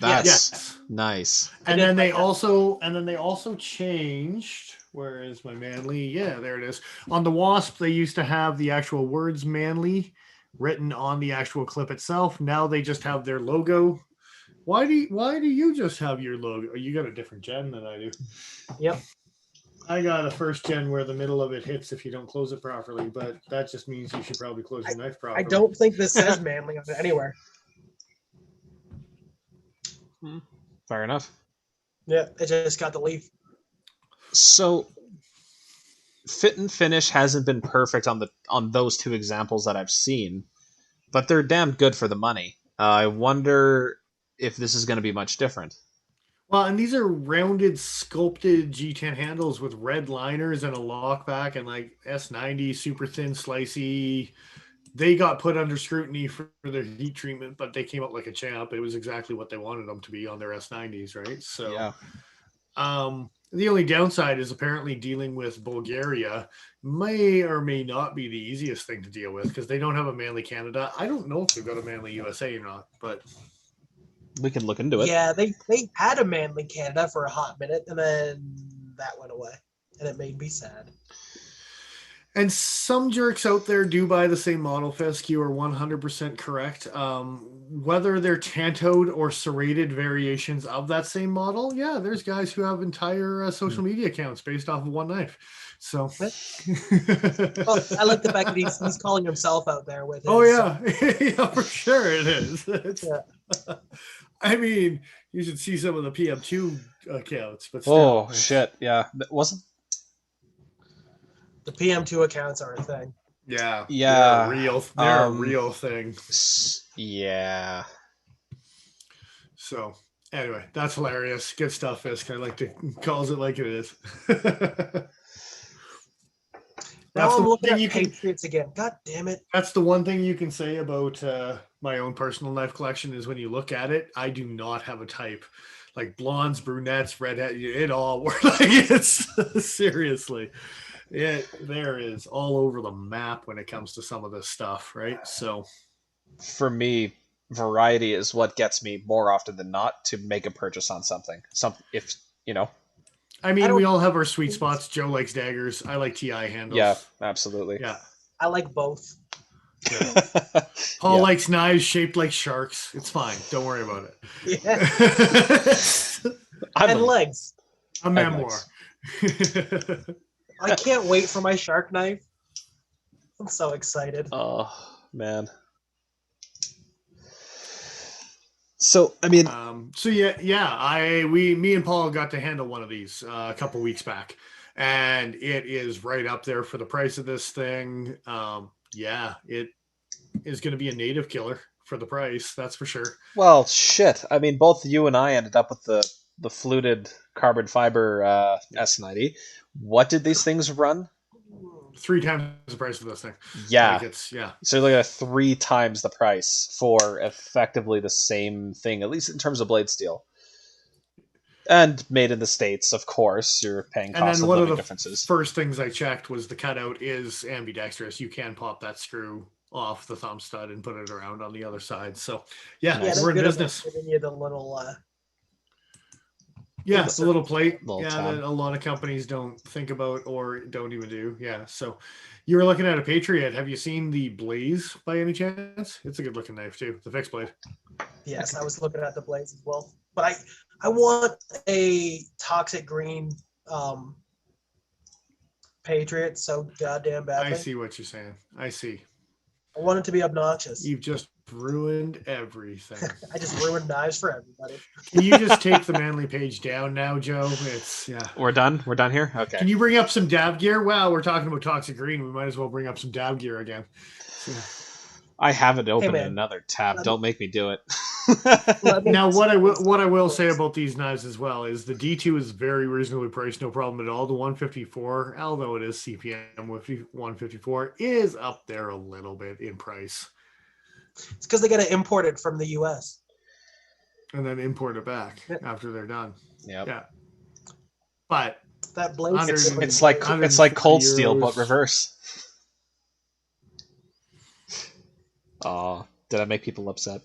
That's nice. And then they also changed. Where is my Manly? Yeah, there it is. On the Wasp, they used to have the actual words Manly written on the actual clip itself. Now they just have their logo. Why do you just have your logo? Oh, you got a different gen than I do. Yep. I got a first gen where the middle of it hits if you don't close it properly, but that just means you should probably close your knife properly. I don't think this says Manly on it anywhere. Fair enough. Yeah, it just got the leaf. So, fit and finish hasn't been perfect on those two examples that I've seen, but they're damn good for the money. I wonder if this is going to be much different. Well, and these are rounded, sculpted G10 handles with red liners and a lockback, and like S90, super thin, slicey. They got put under scrutiny for their heat treatment, but they came out like a champ. It was exactly what they wanted them to be on their S90s, right? So, yeah. The only downside is apparently dealing with Bulgaria may or may not be the easiest thing to deal with because they don't have a Manly Canada. I don't know if they've got a Manly USA or not, but we can look into it. Yeah, they had a Manly Canada for a hot minute, and then that went away, and it made me sad. And some jerks out there do buy the same model, Fisk. You are 100% correct. Whether they're tantoed or serrated variations of that same model, yeah, there's guys who have entire social media accounts based off of one knife. So, well, I like the fact that he's calling himself out there with it. Oh, yeah. Yeah, for sure it is. I mean, you should see some of the PM2 accounts. But still, shit. Yeah. Wasn't the PM2 accounts are a thing. Yeah. Yeah. They're a real thing. Yeah. So, anyway, that's hilarious. Good stuff, Fisk. I like to calls it like it is. Now I'm looking at Patriots again. God damn it. That's the one thing you can say about my own personal knife collection is when you look at it, I do not have a type. Like blondes, brunettes, redhead, it all works. Like it's seriously. There is all over the map when it comes to some of this stuff, right? So for me, variety is what gets me more often than not to make a purchase on something. If you know. I mean, we all have our sweet spots. Joe likes daggers. I like TI handles. Yeah, absolutely. Yeah. I like both. Yeah. Paul likes knives shaped like sharks. It's fine. Don't worry about it. Yeah. And legs. A memoir. I can't wait for my shark knife. I'm so excited. Oh, man. So, I mean... me and Paul got to handle one of these a couple weeks back. And it is right up there for the price of this thing. It is going to be a native killer for the price. That's for sure. Well, shit. I mean, both you and I ended up with the fluted carbon fiber S90. What did these things run? 3 times the price of this thing. Yeah. Like it's So you're looking at 3 times the price for effectively the same thing, at least in terms of blade steel. And made in the States, of course. You're paying And cost then of one of living the differences. first things I checked was the cutout is ambidextrous. You can pop that screw off the thumb stud and put it around on the other side. So yeah, Nice. we're in good business. Giving you the little Yeah, the little plate. Little Yeah, tab. that a lot of companies don't think about or don't even do. Yeah. So you were looking at a Patriot. Have you seen the Blaze by any chance? It's a good looking knife too. The fixed blade. Yes, I was looking at the blades as well. But I want a toxic green Patriot so goddamn badly. I see what you're saying. I see. I want it to be obnoxious. You've just ruined everything. I just ruined knives for everybody. Can you just take the Manly page down now, Joe? It's We're done? We're done here? Okay. Can you bring up some dab gear? Wow, we're talking about toxic green. We might as well bring up some dab gear again. So, I have it open in man. another tab. Don't make me do it. now, what I will say about these knives as well is the D2 is very reasonably priced, no problem at all. The 154, although it is CPM with 154, is up there a little bit in price. It's because they got to import it from the U.S. and then import it back after they're done. Yep. Yeah. But that blade, it's like cold steel, but reverse. Oh, did I make people upset?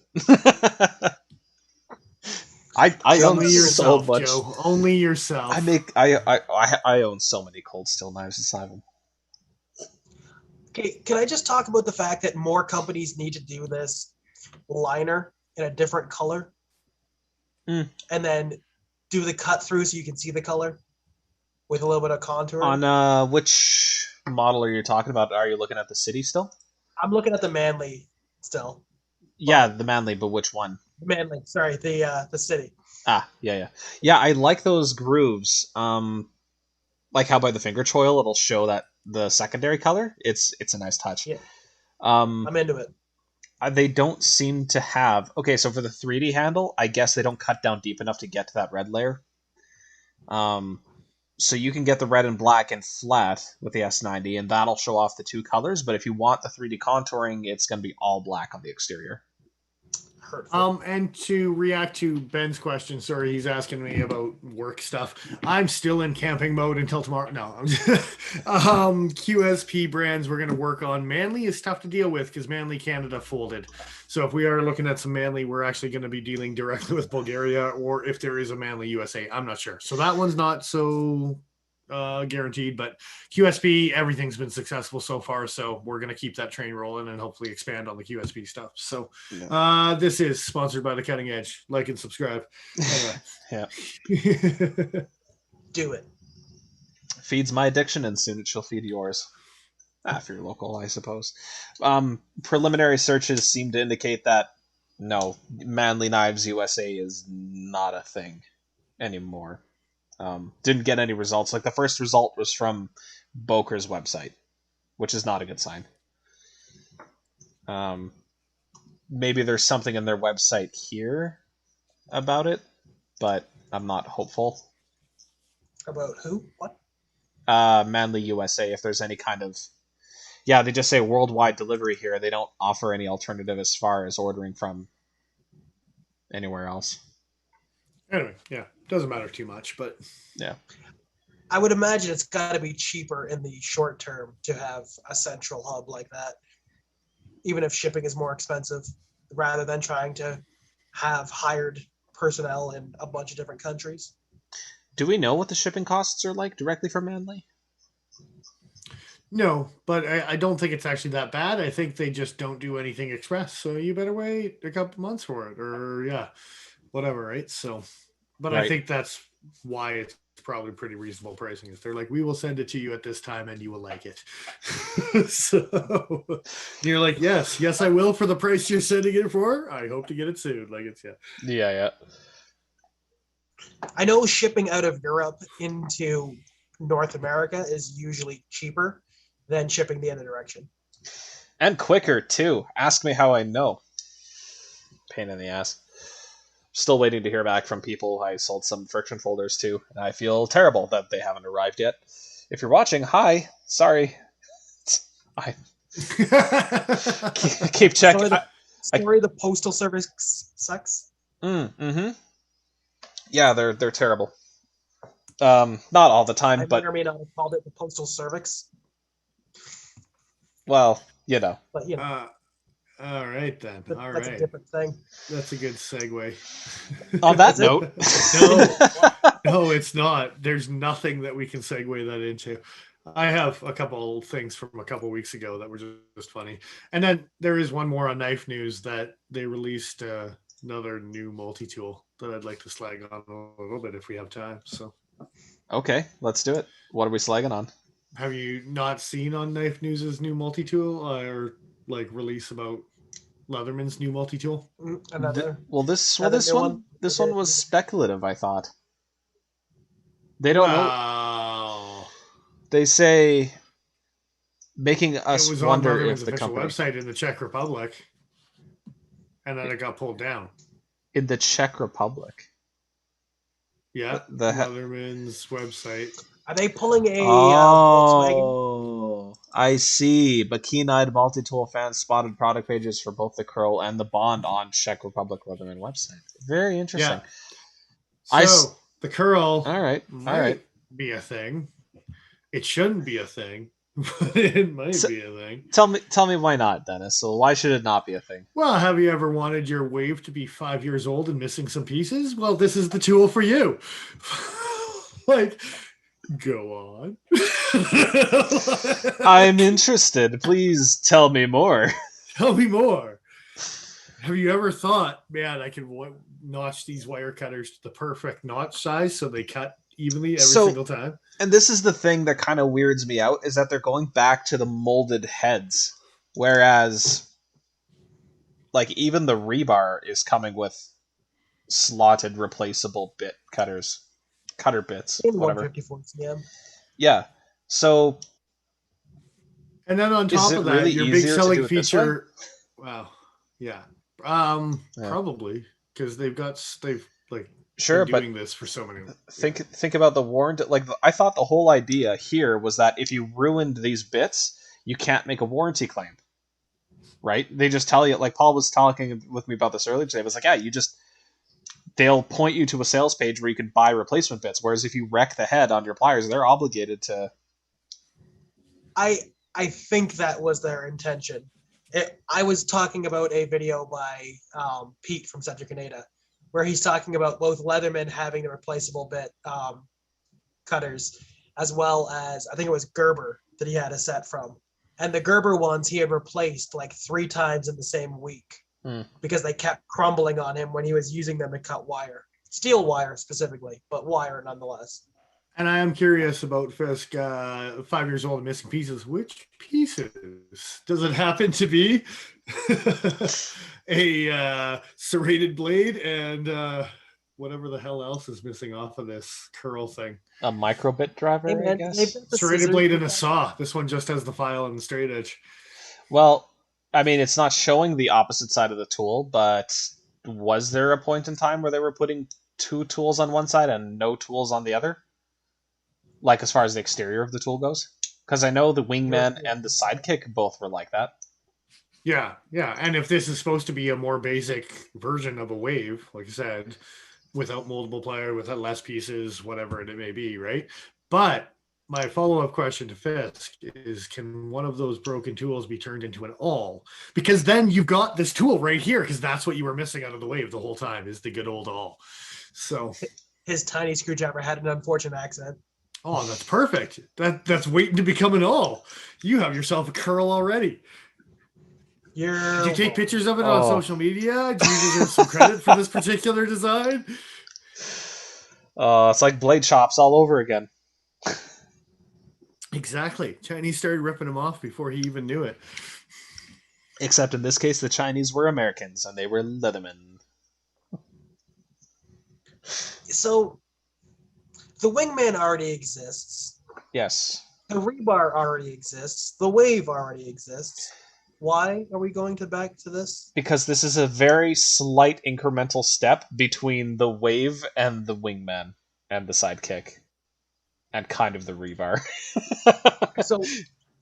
I own so much. Joe. Only yourself. I own so many cold steel knives inside them. Okay, can I just talk about the fact that more companies need to do this liner in a different color, and then do the cut through so you can see the color with a little bit of contour? On which model are you talking about? Are you looking at the City still? I'm looking at the Manly still. Yeah, the Manly, but which one? Manly, sorry, the City. Yeah. I like those grooves. Like how by the finger choil it'll show that the secondary color. It's a nice touch. Yeah. I'm into it. They don't seem to have. Okay, so for the 3D handle, I guess they don't cut down deep enough to get to that red layer. So you can get the red and black and flat with the S90, and that'll show off the 2 colors. But if you want the 3D contouring, it's going to be all black on the exterior. Hurtful. And to react to Ben's question, sorry, he's asking me about work stuff. I'm still in camping mode until tomorrow. No, I'm just, QSP brands we're going to work on. Manly is tough to deal with because Manly Canada folded. So if we are looking at some Manly, we're actually going to be dealing directly with Bulgaria, or if there is a Manly USA, I'm not sure. So that one's not so guaranteed, but QSP, everything's been successful so far, so we're going to keep that train rolling and hopefully expand on the QSP stuff. So this is sponsored by The Cutting Edge. Like and subscribe. Anyway. Yeah. Do it. Feeds my addiction, and soon it shall feed yours. If you're local, I suppose. Preliminary searches seem to indicate that no, Manly Knives USA is not a thing anymore. Didn't get any results. Like the first result was from Boker's website, which is not a good sign. Maybe there's something in their website here about it, but I'm not hopeful. About who? What? Manly USA, if there's any kind of... Yeah, they just say worldwide delivery here. They don't offer any alternative as far as ordering from anywhere else. Anyway, yeah, doesn't matter too much, but yeah, I would imagine it's got to be cheaper in the short term to have a central hub like that, even if shipping is more expensive, rather than trying to have hired personnel in a bunch of different countries. Do we know what the shipping costs are like directly from Manly? No, but I don't think it's actually that bad. I think they just don't do anything express, so you better wait a couple months for it, or whatever, right? So, but right. I think that's why it's probably pretty reasonable pricing. Is they're like, we will send it to you at this time, and you will like it. So you're like, yes, I will for the price you're sending it for. I hope to get it soon. Like it's yeah. I know shipping out of Europe into North America is usually cheaper than shipping the other direction. And quicker, too. Ask me how I know. Pain in the ass. Still waiting to hear back from people I sold some friction folders to, and I feel terrible that they haven't arrived yet. If you're watching, hi. Sorry. I keep checking. Sorry, the Postal Service sucks. Mm-hmm. Yeah, they're terrible. Not all the time, I but may or may not have called it the Postal Cervix. well, you know. But you know, all right then. All that's right. a different thing. That's a good segue. On that Is it? note, No, it's not. There's nothing that we can segue that into. I have a couple things from a couple weeks ago that were just funny. And then there is one more on Knife News that they released another new multi-tool that I'd like to slag on a little bit if we have time. So, okay, let's do it. What are we slagging on? have you not seen on Knife News' new multi-tool or like release about Leatherman's new multi-tool? This one was speculative, I thought. They don't know. They say making us it was wonder on if the official company website in the Czech Republic, and then it got pulled down. In the Czech Republic. Yeah, the Leatherman's website. Are they pulling a Volkswagen? I see. But keen-eyed multi-tool fans spotted product pages for both the Curl and the Bond on Czech Republic Leatherman website. Very interesting. Yeah. So the Curl might be a thing. It shouldn't be a thing, but it might be a thing. Tell me why not, Dennis? So why should it not be a thing? Well, have you ever wanted your wave to be 5 years old and missing some pieces? Well, this is the tool for you. Like, go on. I'm interested. Please tell me more. Tell me more. Have you ever thought, man, I can notch these wire cutters to the perfect notch size so they cut evenly every single time? And this is the thing that kind of weirds me out, is that they're going back to the molded heads. Whereas, like, even the rebar is coming with slotted replaceable cutter bits, in whatever. 154 cm. Yeah. So, and then on top of that, really your big selling feature. Wow. Yeah. Probably because they've sure, been doing this for so many. Think about the warranty. Like, I thought the whole idea here was that if you ruined these bits, you can't make a warranty claim. Right? They just tell you, like Paul was talking with me about this earlier today. It was like, yeah, they'll point you to a sales page where you can buy replacement bits. Whereas if you wreck the head on your pliers, they're obligated to. I think that was their intention. I was talking about a video by Pete from Central Canada, where he's talking about both Leatherman having the replaceable bit cutters, as well as I think it was Gerber that he had a set from. And the Gerber ones he had replaced like 3 times in the same week because they kept crumbling on him when he was using them to cut wire. Steel wire specifically, but wire nonetheless. And I am curious about Fisk, 5 years old and missing pieces. Which pieces? Does it happen to be a serrated blade and whatever the hell else is missing off of this curl thing? A microbit driver, I guess? Serrated blade and a saw. This one just has the file and the straight edge. Well, I mean, it's not showing the opposite side of the tool, but was there a point in time where they were putting 2 tools on one side and no tools on the other? Like, as far as the exterior of the tool goes? Because I know the Wingman and the Sidekick both were like that. Yeah. And if this is supposed to be a more basic version of a wave, like I said, without moldable plier, without less pieces, whatever it may be, right? But my follow-up question to Fisk is, can one of those broken tools be turned into an awl? Because then you've got this tool right here, because that's what you were missing out of the wave the whole time, is the good old awl. So his tiny screwdriver had an unfortunate accident. Oh, that's perfect. That's waiting to become an awl. You have yourself a curl already. Did you take pictures of it on social media? Do you deserve some credit for this particular design? It's like blade shops all over again. Exactly. Chinese started ripping them off before he even knew it. Except in this case, the Chinese were Americans, and they were Leathermen. So, the Wingman already exists. Yes. The rebar already exists. The wave already exists. Why are we going back to this? Because this is a very slight incremental step between the wave and the Wingman and the Sidekick. And kind of the rebar. So,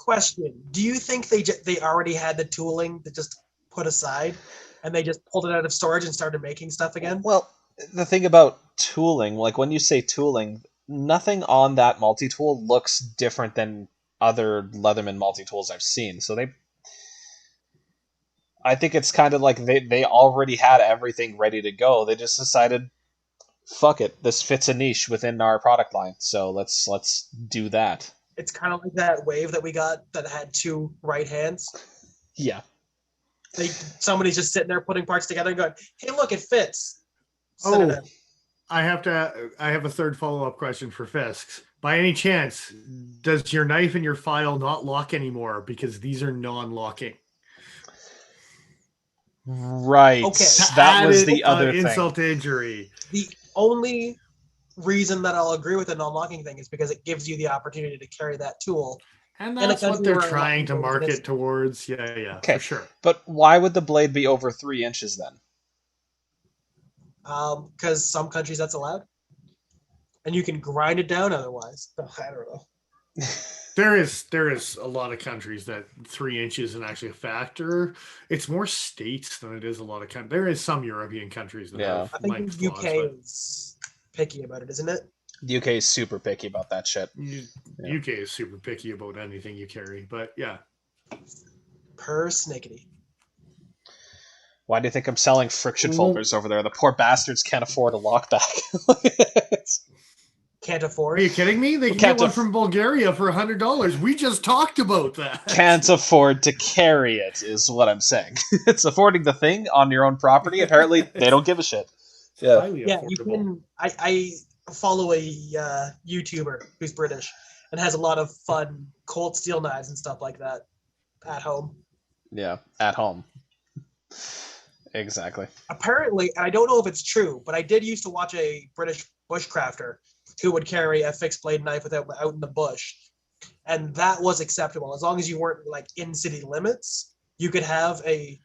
Question: do you think they already had the tooling to just put aside, and they just pulled it out of storage and started making stuff again? Well, the thing about tooling, like when you say tooling, nothing on that multi-tool looks different than other Leatherman multi-tools I've seen. So I think it's kind of like they already had everything ready to go. They just decided, fuck it, this fits a niche within our product line, so let's do that. It's kind of like that wave that we got that had two right hands. Yeah. Somebody's just sitting there putting parts together and going, "Hey, look, it fits." Send it out. I have a third follow-up question for Fisks. By any chance, does your knife in your file not lock anymore because these are non-locking? Right. Okay. That was the other thing. Insult to injury. The only reason that I'll agree with the non-locking thing is because it gives you the opportunity to carry that tool. And that's what they're trying to market towards. Yeah, okay, for sure. But why would the blade be over 3 inches then? Because some countries that's allowed. And you can grind it down otherwise. I don't know. There is a lot of countries that 3 inches isn't actually a factor. It's more states than it is a lot of countries. There is some European countries that have I think the UK is picky about it, isn't it? The UK is super picky about that shit. UK is super picky about anything you carry, but yeah. Persnickety. Why do you think I'm selling friction folders over there? The poor bastards can't afford a lockback. Can't afford? Are you kidding me? They can get one from Bulgaria for $100. We just talked about that. Can't afford to carry it, is what I'm saying. It's affording the thing on your own property. Apparently, they don't give a shit. Yeah, you can. I follow a YouTuber who's British and has a lot of fun cold steel knives and stuff like that at home. Yeah, at home. Exactly. Apparently, and I don't know if it's true, but I did used to watch a British bushcrafter who would carry a fixed blade knife out in the bush, and that was acceptable as long as you weren't like in city limits. You could have a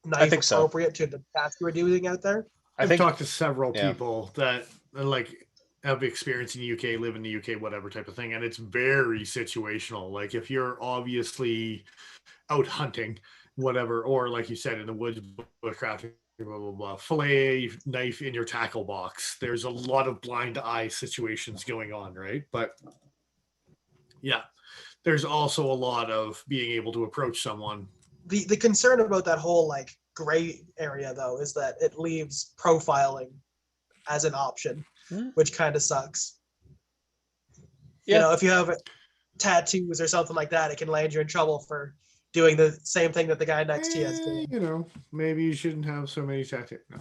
knife appropriate to the task you were doing out there. I've talked to several people that like have experience in the UK, live in the UK, whatever type of thing, and it's very situational. Like if you're obviously out hunting, whatever, or like you said, in the woods, bushcrafting, blah blah blah, fillet knife in your tackle box. There's a lot of blind eye situations going on, right? But yeah, there's also a lot of being able to approach someone. The concern about that whole like gray area though is that it leaves profiling as an option, which kind of sucks. Yeah. You know, if you have tattoos or something like that, it can land you in trouble for doing the same thing that the guy next to you is doing. You know, maybe you shouldn't have so many tattoos. No.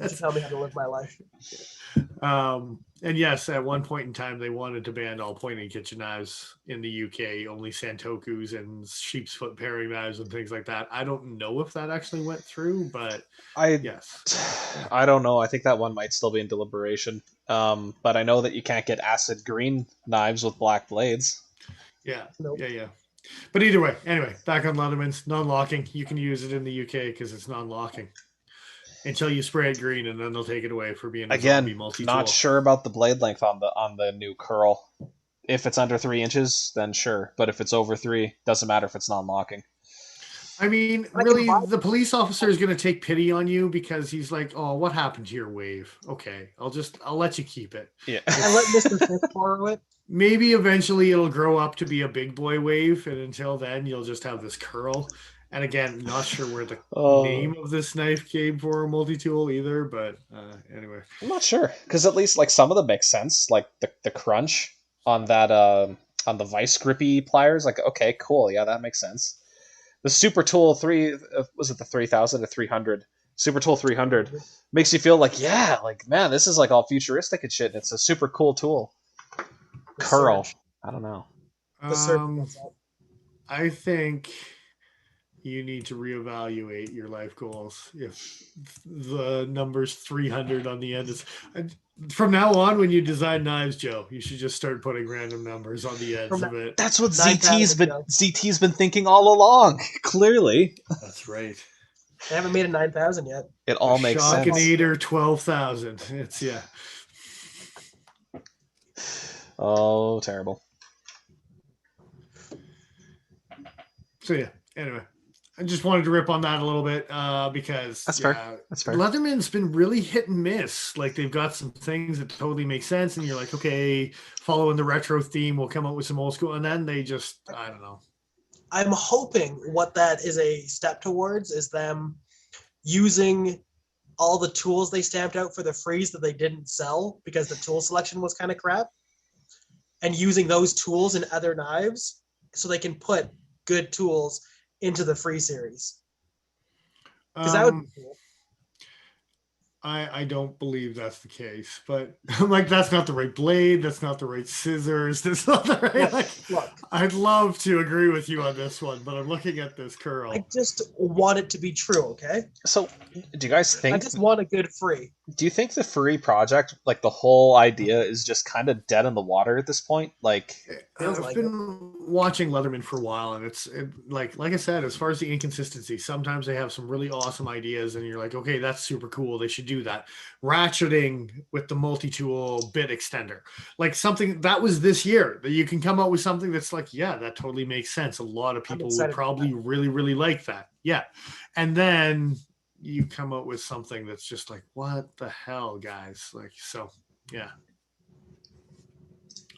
Just tell me how to live my life. And yes, at one point in time, they wanted to ban all pointing kitchen knives in the UK, only Santokus and sheep's foot paring knives and things like that. I don't know if that actually went through, but yes. I don't know. I think that one might still be in deliberation. But I know that you can't get acid green knives with black blades. Yeah. Nope. Yeah. But either way, anyway, back on Leatherman's, non-locking. You can use it in the UK because it's non-locking until you spray it green, and then they'll take it away for being a zombie multi-tool. Not sure about the blade length on the new curl. If it's under 3 inches, then sure. But if it's over 3, doesn't matter if it's non-locking. I mean, really, the police officer is going to take pity on you because he's like, "Oh, what happened to your wave? Okay, I'll let you keep it." Yeah, I let Mr. Fisk borrow it. Maybe eventually it'll grow up to be a big boy wave, and until then, you'll just have this curl. And again, not sure where the name of this knife came for a multi-tool either, but anyway. I'm not sure, because at least like some of them make sense, like the crunch on that on the vice grippy pliers. Like, okay, cool, yeah, that makes sense. The Super Tool 3, was it the 3000 or 300? Super Tool 300 makes you feel like, yeah, like, man, this is like all futuristic and shit. And it's a super cool tool. Curl. I don't know. I think you need to reevaluate your life goals if the number's 300 on the end is. From now on, when you design knives, Joe, you should just start putting random numbers on the ends of it. That's what ZT's been thinking all along. Clearly, that's right. They haven't made a 9,000 yet. It all makes sense. Shockinator 12,000. It's Oh, terrible. So yeah. Anyway, I just wanted to rip on that a little bit because That's fair. That's fair. Leatherman's been really hit and miss. Like they've got some things that totally make sense, and you're like, okay, following the retro theme, we'll come up with some old school, and then they just, I don't know. I'm hoping what that is a step towards is them using all the tools they stamped out for the freeze that they didn't sell because the tool selection was kind of crap, and using those tools in other knives so they can put good tools into the free series. Because that would be cool. I don't believe that's the case, but I'm like, that's not the right blade. That's not the right scissors. That's not the right. Look, I'd love to agree with you on this one, but I'm looking at this curl. I just want it to be true, okay? So, do you guys think? I just want a good free. Do you think the free project, like the whole idea, is just kind of dead in the water at this point? Like, I've been watching Leatherman for a while, and it's like I said, as far as the inconsistency, sometimes they have some really awesome ideas, and you're like, okay, that's super cool. They should do that. Ratcheting with the multi-tool bit extender, like something that was this year, that you can come up with something that's like, yeah, that totally makes sense. A lot of people would probably really like that. Yeah. And then you come up with something that's just like, what the hell, guys? Like, so yeah.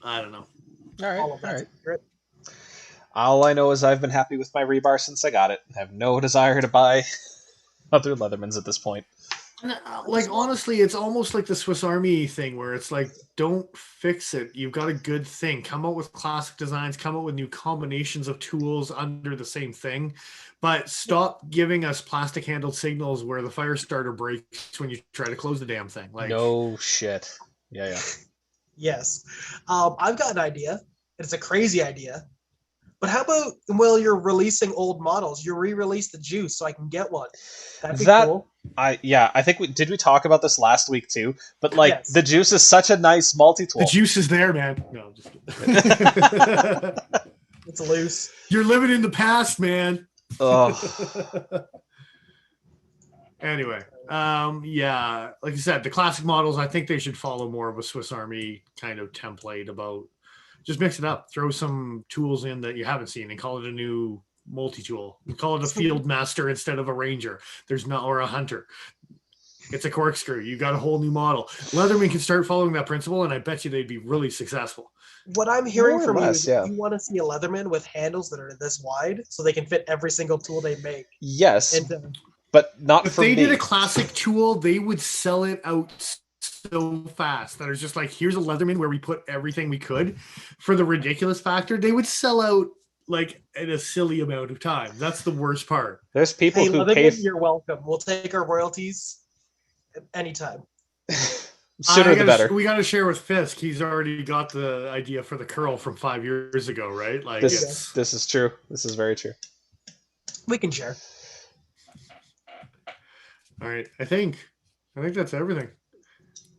I don't know. All right. All I know is I've been happy with my rebar since I got it. I have no desire to buy other Leathermans at this point. Like, honestly, it's almost like the Swiss Army thing where it's like, don't fix it. You've got a good thing. Come up with classic designs, come up with new combinations of tools under the same thing, but stop giving us plastic handled signals where the fire starter breaks when you try to close the damn thing. Like, no shit. Yeah. Yes. I've got an idea. It's a crazy idea. But how about, while you're releasing old models, you re-release the Juice so I can get one? That'd be cool. I think did we talk about this last week too? But like, yes. The Juice is such a nice multi-tool. The Juice is there, man. No, I'm just kidding. It's loose. You're living in the past, man. Oh. Anyway, yeah, like I said, the classic models, I think they should follow more of a Swiss Army kind of template about just mix it up, throw some tools in that you haven't seen and call it a new multi-tool. Call it a field master instead of a ranger. Or a hunter. It's a corkscrew. You got a whole new model. Leatherman can start following that principle, and I bet you they'd be really successful. What I'm hearing from you is you want to see a Leatherman with handles that are this wide so they can fit every single tool they make. Yes, but not if for me. If they did a classic tool, they would sell it out so fast that it's just like, here's a Leatherman where we put everything we could. For the ridiculous factor, they would sell out like in a silly amount of time. That's the worst part. There's people who Leatherman, pay. You're welcome. We'll take our royalties anytime. Sooner the better. We got to share with Fisk. He's already got the idea for the curl from 5 years ago, right? Like this is true. This is very true. We can share. All right. I think that's everything.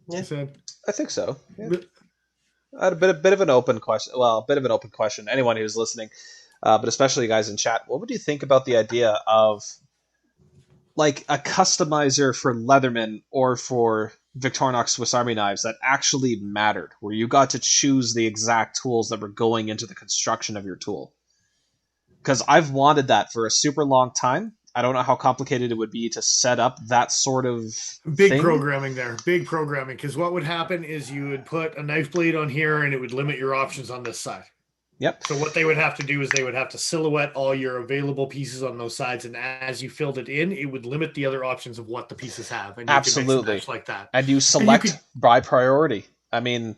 Yeah. I think so. Yeah. I had a bit of an open question. Well, a bit of an open question. Anyone who's listening, but especially you guys in chat, what would you think about the idea of like a customizer for Leatherman or for Victorinox Swiss Army knives that actually mattered, where you got to choose the exact tools that were going into the construction of your tool? Because I've wanted that for a super long time. I don't know how complicated it would be to set up that sort of big programming there. Big programming, because what would happen is you would put a knife blade on here and it would limit your options on this side. Yep. So what they would have to do is they would have to silhouette all your available pieces on those sides, and as you filled it in, it would limit the other options of what the pieces have. And you absolutely, like that. And you select by priority. I mean,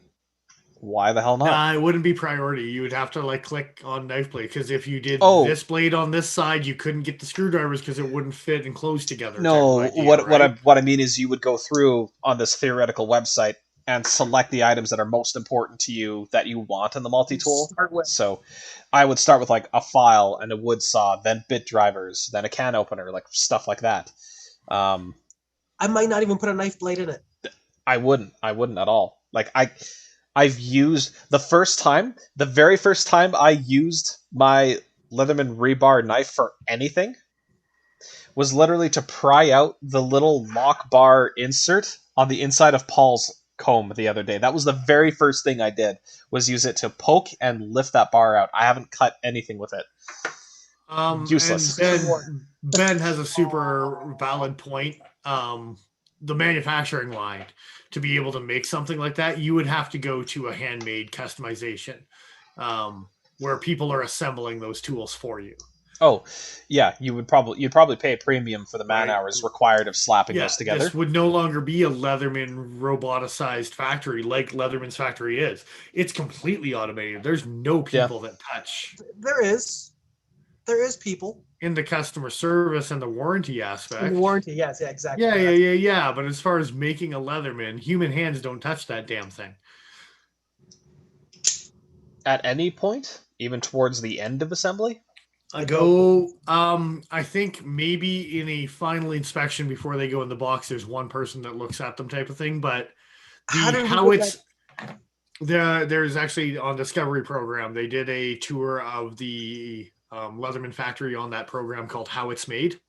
why the hell not? Nah, it wouldn't be priority. You would have to like click on knife blade, because if you did this blade on this side, you couldn't get the screwdrivers because it wouldn't fit and close together. No, what I mean is you would go through on this theoretical website and select the items that are most important to you that you want in the multi-tool. So I would start with like a file and a wood saw, then bit drivers, then a can opener, like stuff like that. I might not even put a knife blade in it. I wouldn't at all. Like I've used the very first time I used my Leatherman rebar knife for anything was literally to pry out the little lock bar insert on the inside of Paul's comb the other day. That was the very first thing I did, was use it to poke and lift that bar out. I haven't cut anything with it. Useless. And Ben has a super valid point. The manufacturing line, to be able to make something like that, you would have to go to a handmade customization, where people are assembling those tools for you. Oh, yeah, you'd probably pay a premium for the man hours required of slapping those together. This would no longer be a Leatherman roboticized factory like Leatherman's factory is. It's completely automated. There's no people that touch. There is people in the customer service and the warranty aspect. In the warranty, yes, yeah, exactly. Yeah. But as far as making a Leatherman, human hands don't touch that damn thing. At any point, even towards the end of assembly? I think maybe in a final inspection before they go in the box, there's one person that looks at them type of thing. But there's actually on Discovery program, they did a tour of the Leatherman factory on that program called How It's Made.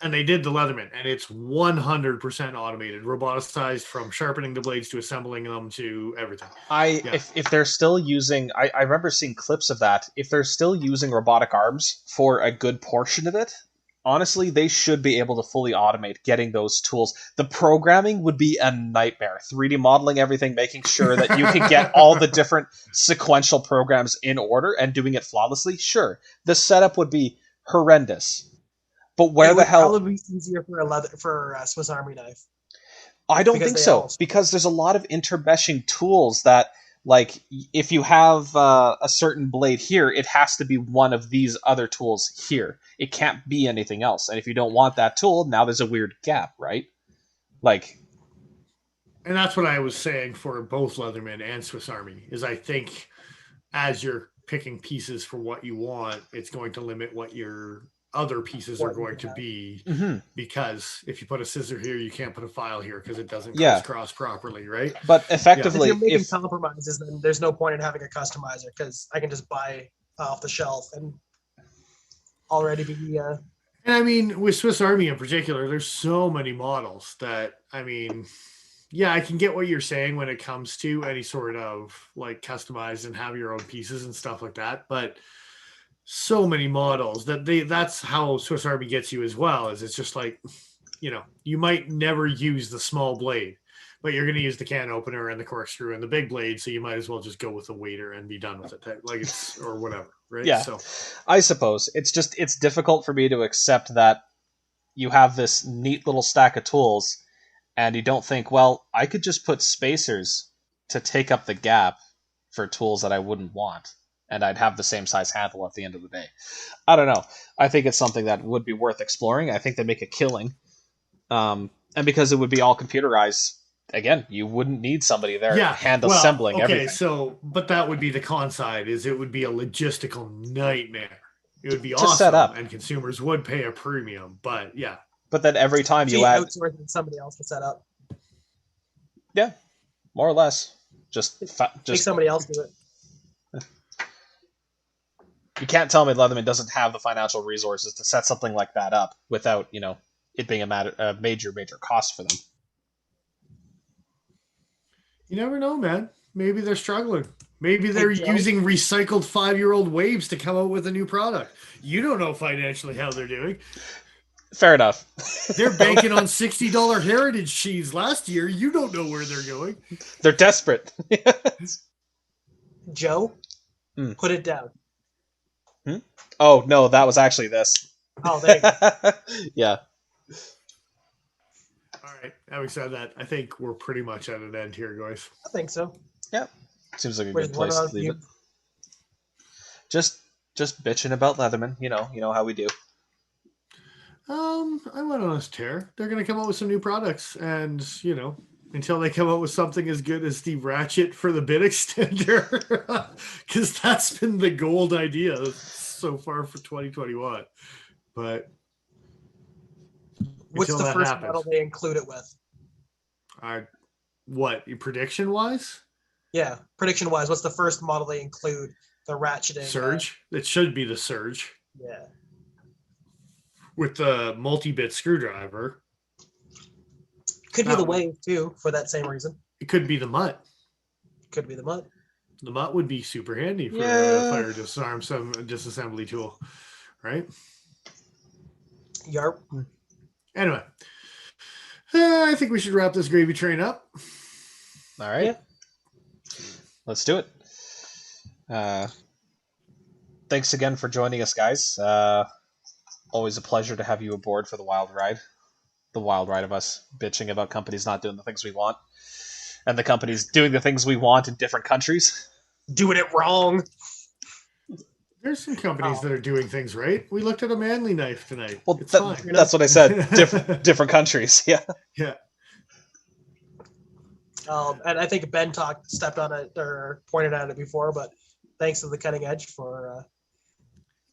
And they did the Leatherman, and it's 100% automated, roboticized from sharpening the blades to assembling them to everything. If they're still using, I remember seeing clips of that. If they're still using robotic arms for a good portion of it, honestly, they should be able to fully automate getting those tools. The programming would be a nightmare. 3D modeling everything, making sure that you can get all the different sequential programs in order and doing it flawlessly. Sure, the setup would be horrendous. But where the hell? It would probably be easier for a Swiss Army knife. I don't think so, because there's a lot of intermeshing tools that, like, if you have a certain blade here, it has to be one of these other tools here. It can't be anything else. And if you don't want that tool, now there's a weird gap, right? Like, and that's what I was saying for both Leatherman and Swiss Army, is I think as you're picking pieces for what you want, it's going to limit what your other pieces are going to be, because if you put a scissor here, you can't put a file here because it doesn't crisscross properly, right? But effectively, if you're making compromises, then there's no point in having a customizer, because I can just buy off the shelf and already be. And I mean, with Swiss Army in particular, there's so many models that, I mean, yeah, I can get what you're saying when it comes to any sort of like customized and have your own pieces and stuff like that, but so many models that's how Swiss Army gets you as well, is it's just like, you know, you might never use the small blade, but you're going to use the can opener and the corkscrew and the big blade, so you might as well just go with the waiter and be done with it, like it's, or whatever, right? Yeah, so I suppose it's difficult for me to accept that you have this neat little stack of tools and you don't think, well, I could just put spacers to take up the gap for tools that I wouldn't want, and I'd have the same size handle at the end of the day. I don't know. I think it's something that would be worth exploring. I think they make a killing. And because it would be all computerized, again, you wouldn't need somebody there assembling everything. So, but that would be the con side, is it would be a logistical nightmare. It would be to awesome, set up, and consumers would pay a premium, but yeah. But then every time you add... outsourcing somebody else to set up. Yeah, more or less. Just make somebody else do it. You can't tell me Leatherman doesn't have the financial resources to set something like that up without, you know, it being a major cost for them. You never know, man. Maybe they're struggling. Maybe they're using recycled 5-year-old waves to come out with a new product. You don't know financially how they're doing. Fair enough. They're banking on $60 Heritage cheese last year. You don't know where they're going. They're desperate. Joe, put it down. Oh, no, that was actually this. Oh, there you go. Yeah. All right. Having said that, I think we're pretty much at an end here, guys. I think so. Yeah. Seems like a good place to leave it. Just bitching about Leatherman. You know how we do. I went on a tear. They're going to come out with some new products, and, you know, until they come out with something as good as the ratchet for the bit extender, because that's been the gold idea so far for 2021. But what's the first model they include it with? What, prediction wise? Yeah, prediction wise, what's the first model they include the ratcheting? Surge. It should be the Surge. Yeah. With the multi-bit screwdriver. Could be the Wave too, for that same reason. It could be the Mutt. Could be the Mutt. The Mutt would be super handy for a fire disassembly tool. right? Yarp. Anyway, I think we should wrap this gravy train up. All right. Yeah. Let's do it. Thanks again for joining us, guys. Always a pleasure to have you aboard for the wild ride. The wild ride of us bitching about companies not doing the things we want, and the companies doing the things we want in different countries. Doing it wrong. There's some companies that are doing things right. We looked at a Manly knife tonight. Well, It's fine. that's what I said. Different countries. Yeah. Yeah. And I think Ben stepped on it or pointed at it before, but thanks to the cutting edge for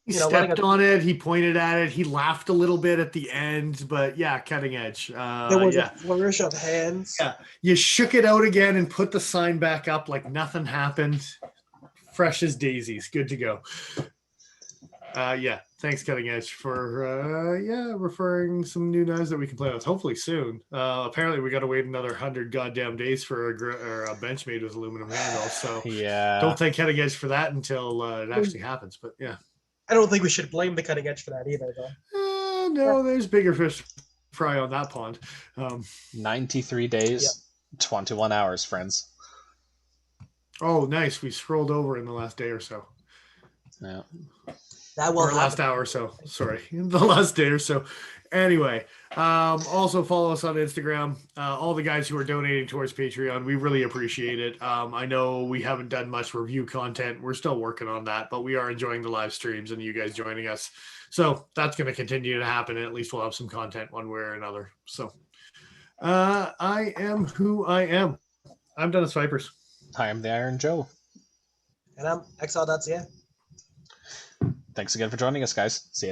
He stepped on it. He pointed at it. He laughed a little bit at the end, but yeah, cutting edge. there was a flourish of hands. Yeah, you shook it out again and put the sign back up like nothing happened. Fresh as daisies. Good to go. Yeah, thanks, Cutting Edge, for referring some new knives that we can play with. Hopefully soon. Apparently, we got to wait another 100 goddamn days for a bench made with aluminum handles. So yeah, don't thank Cutting Edge for that until it actually happens. But yeah, I don't think we should blame the Cutting Edge for that either, though. No, there's bigger fish to fry on that pond. 93 days, 21 hours, friends. Oh, nice. We scrolled over in the last day or so. Yeah. That will happen. Last hour or so. Sorry. The last day or so. Anyway, also follow us on Instagram. All the guys who are donating towards Patreon, we really appreciate it. I know we haven't done much review content. We're still working on that, but we are enjoying the live streams and you guys joining us. So that's going to continue to happen. And at least we'll have some content one way or another. So I am who I am. I'm Dennis Vipers. I am the Iron Joe. And I'm XL.ca. Thanks again for joining us, guys. See you.